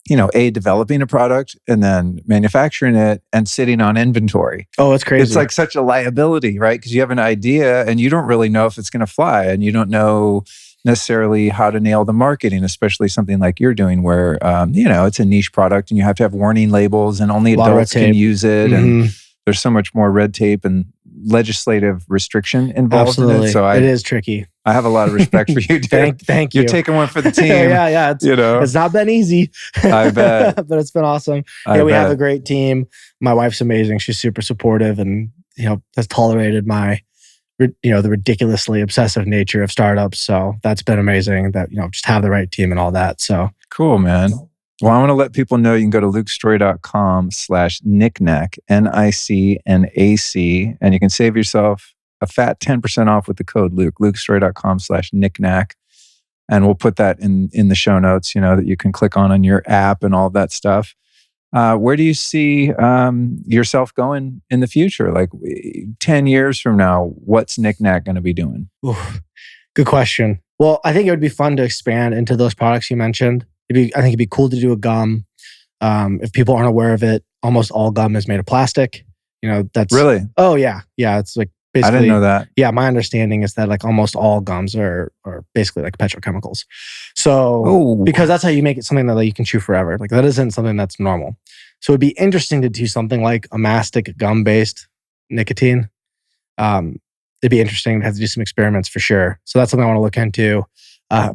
you know, developing a product and then manufacturing it and sitting on inventory. Oh, it's crazy. It's like such a liability, right? Because you have an idea and you don't really know if it's going to fly, and you don't know necessarily how to nail the marketing, especially something like you're doing where, you know, it's a niche product and you have to have warning labels and only adults can use it. And there's so much more red tape and legislative restriction involved in it. So it is tricky. I have a lot of respect for you, dude. Thank you. You're taking one for the team. Yeah. It's not been easzy. I bet. But it's been awesome. We have a great team. My wife's amazing. She's super supportive and, you know, has tolerated my, you know, the ridiculously obsessive nature of startups. So that's been amazing that, you know, just have the right team and all that. So cool, man. Well, I want to let people know you can go to lukestorey.com/Nic Nac, NICNAC, and you can save yourself a fat 10% off with the code Luke, lukestorey.com/Nic Nac. And we'll put that in the show notes, you know, that you can click on your app and all that stuff. Where do you see yourself going in the future? Like 10 years from now, what's Nic Nac going to be doing? Ooh, good question. Well, I think it would be fun to expand into those products you mentioned. I think it'd be cool to do a gum. If people aren't aware of it, almost all gum is made of plastic. You know, that's really. Oh yeah. It's like basically. I didn't know that. Yeah, my understanding is that like almost all gums are basically like petrochemicals. So because that's how you make it something that like, you can chew forever. Like that isn't something that's normal. So it'd be interesting to do something like a mastic gum based nicotine. It'd be interesting to have to do some experiments for sure. So that's something I want to look into.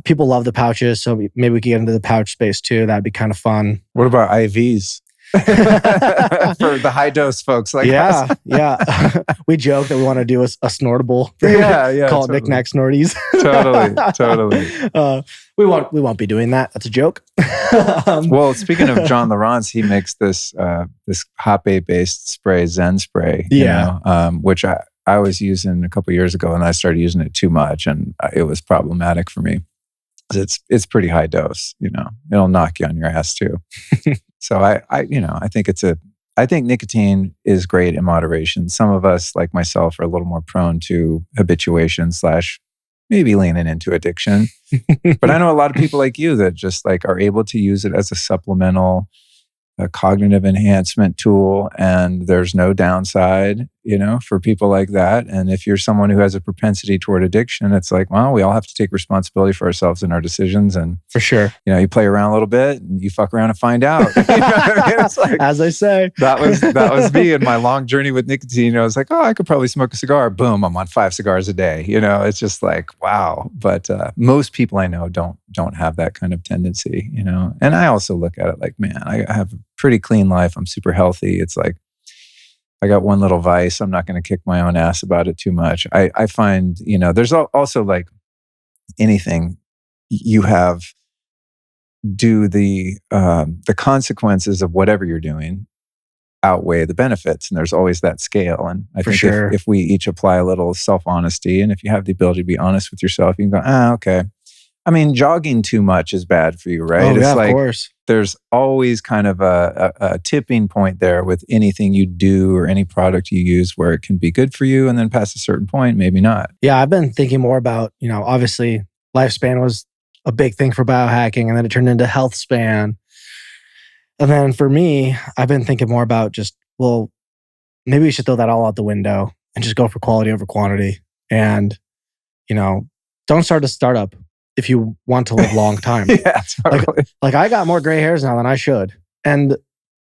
People love the pouches, so maybe we could get into the pouch space too. That'd be kind of fun. What about IVs? For the high dose folks like us. Yeah. We joke that we want to do a snortable. Call it Nic Nac Snorties. Totally. We won't be doing that. That's a joke. Well, speaking of John Laurence, he makes this hop-a based spray, Zen spray. You know, which I was using a couple of years ago, and I started using it too much, and it was problematic for me. It's pretty high dose. You know, it'll knock you on your ass too. So I think nicotine is great in moderation. Some of us, like myself, are a little more prone to habituation / maybe leaning into addiction. But I know a lot of people like you that just like are able to use it as a supplemental, a cognitive enhancement tool, and there's no downside, you know, for people like that. And if you're someone who has a propensity toward addiction, it's like, well, we all have to take responsibility for ourselves and our decisions. And for sure, you know, you play around a little bit and you fuck around and find out. You know what I mean? It's like, as I say, that was me in my long journey with nicotine. I was like, oh, I could probably smoke a cigar. Boom, I'm on 5 cigars a day. You know, it's just like, wow. But most people I know don't have that kind of tendency, you know. And I also look at it like, man, I have a pretty clean life. I'm super healthy. It's like, I got one little vice. I'm not going to kick my own ass about it too much. I find, you know, there's also like anything you have, do the consequences of whatever you're doing outweigh the benefits. And there's always that scale. And I think if we each apply a little self-honesty, and if you have the ability to be honest with yourself, you can go, okay. I mean, jogging too much is bad for you, right? Oh, yeah, it's like, of course. There's always kind of a tipping point there with anything you do or any product you use where it can be good for you, and then past a certain point, maybe not. Yeah, I've been thinking more about, you know, obviously lifespan was a big thing for biohacking, and then it turned into health span. And then for me, I've been thinking more about just, well, maybe we should throw that all out the window and just go for quality over quantity. And, you know, don't start a startup if you want to live long time. Yeah, totally. Like I got more gray hairs now than I should. But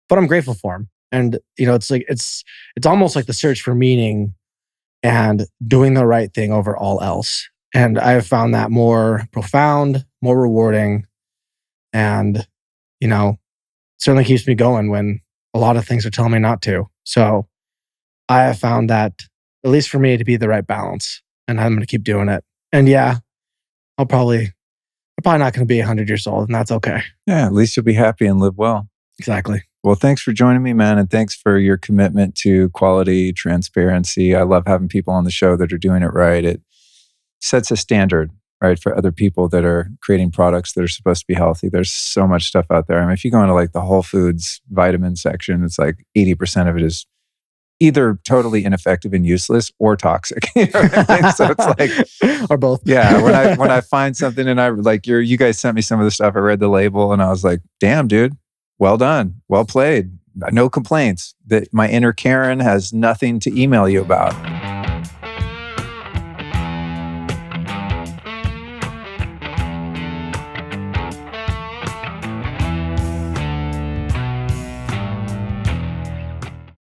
I'm grateful for them. And, you know, it's like, it's almost like the search for meaning and doing the right thing over all else. And I have found that more profound, more rewarding. And, you know, certainly keeps me going when a lot of things are telling me not to. So I have found that, at least for me, to be the right balance. And I'm going to keep doing it. And yeah, I'm probably not going to be 100 years old, and that's okay. Yeah, at least you'll be happy and live well. Exactly. Well, thanks for joining me, man. And thanks for your commitment to quality, transparency. I love having people on the show that are doing it right. It sets a standard right? For other people that are creating products that are supposed to be healthy. There's so much stuff out there. I mean, if you go into like the Whole Foods vitamin section, it's like 80% of it is either totally ineffective and useless or toxic. You know what I mean? So it's like, or both. Yeah. When I find something and I like you guys sent me some of the stuff, I read the label and I was like, damn, dude, well done. Well played. No complaints. That my inner Karen has nothing to email you about.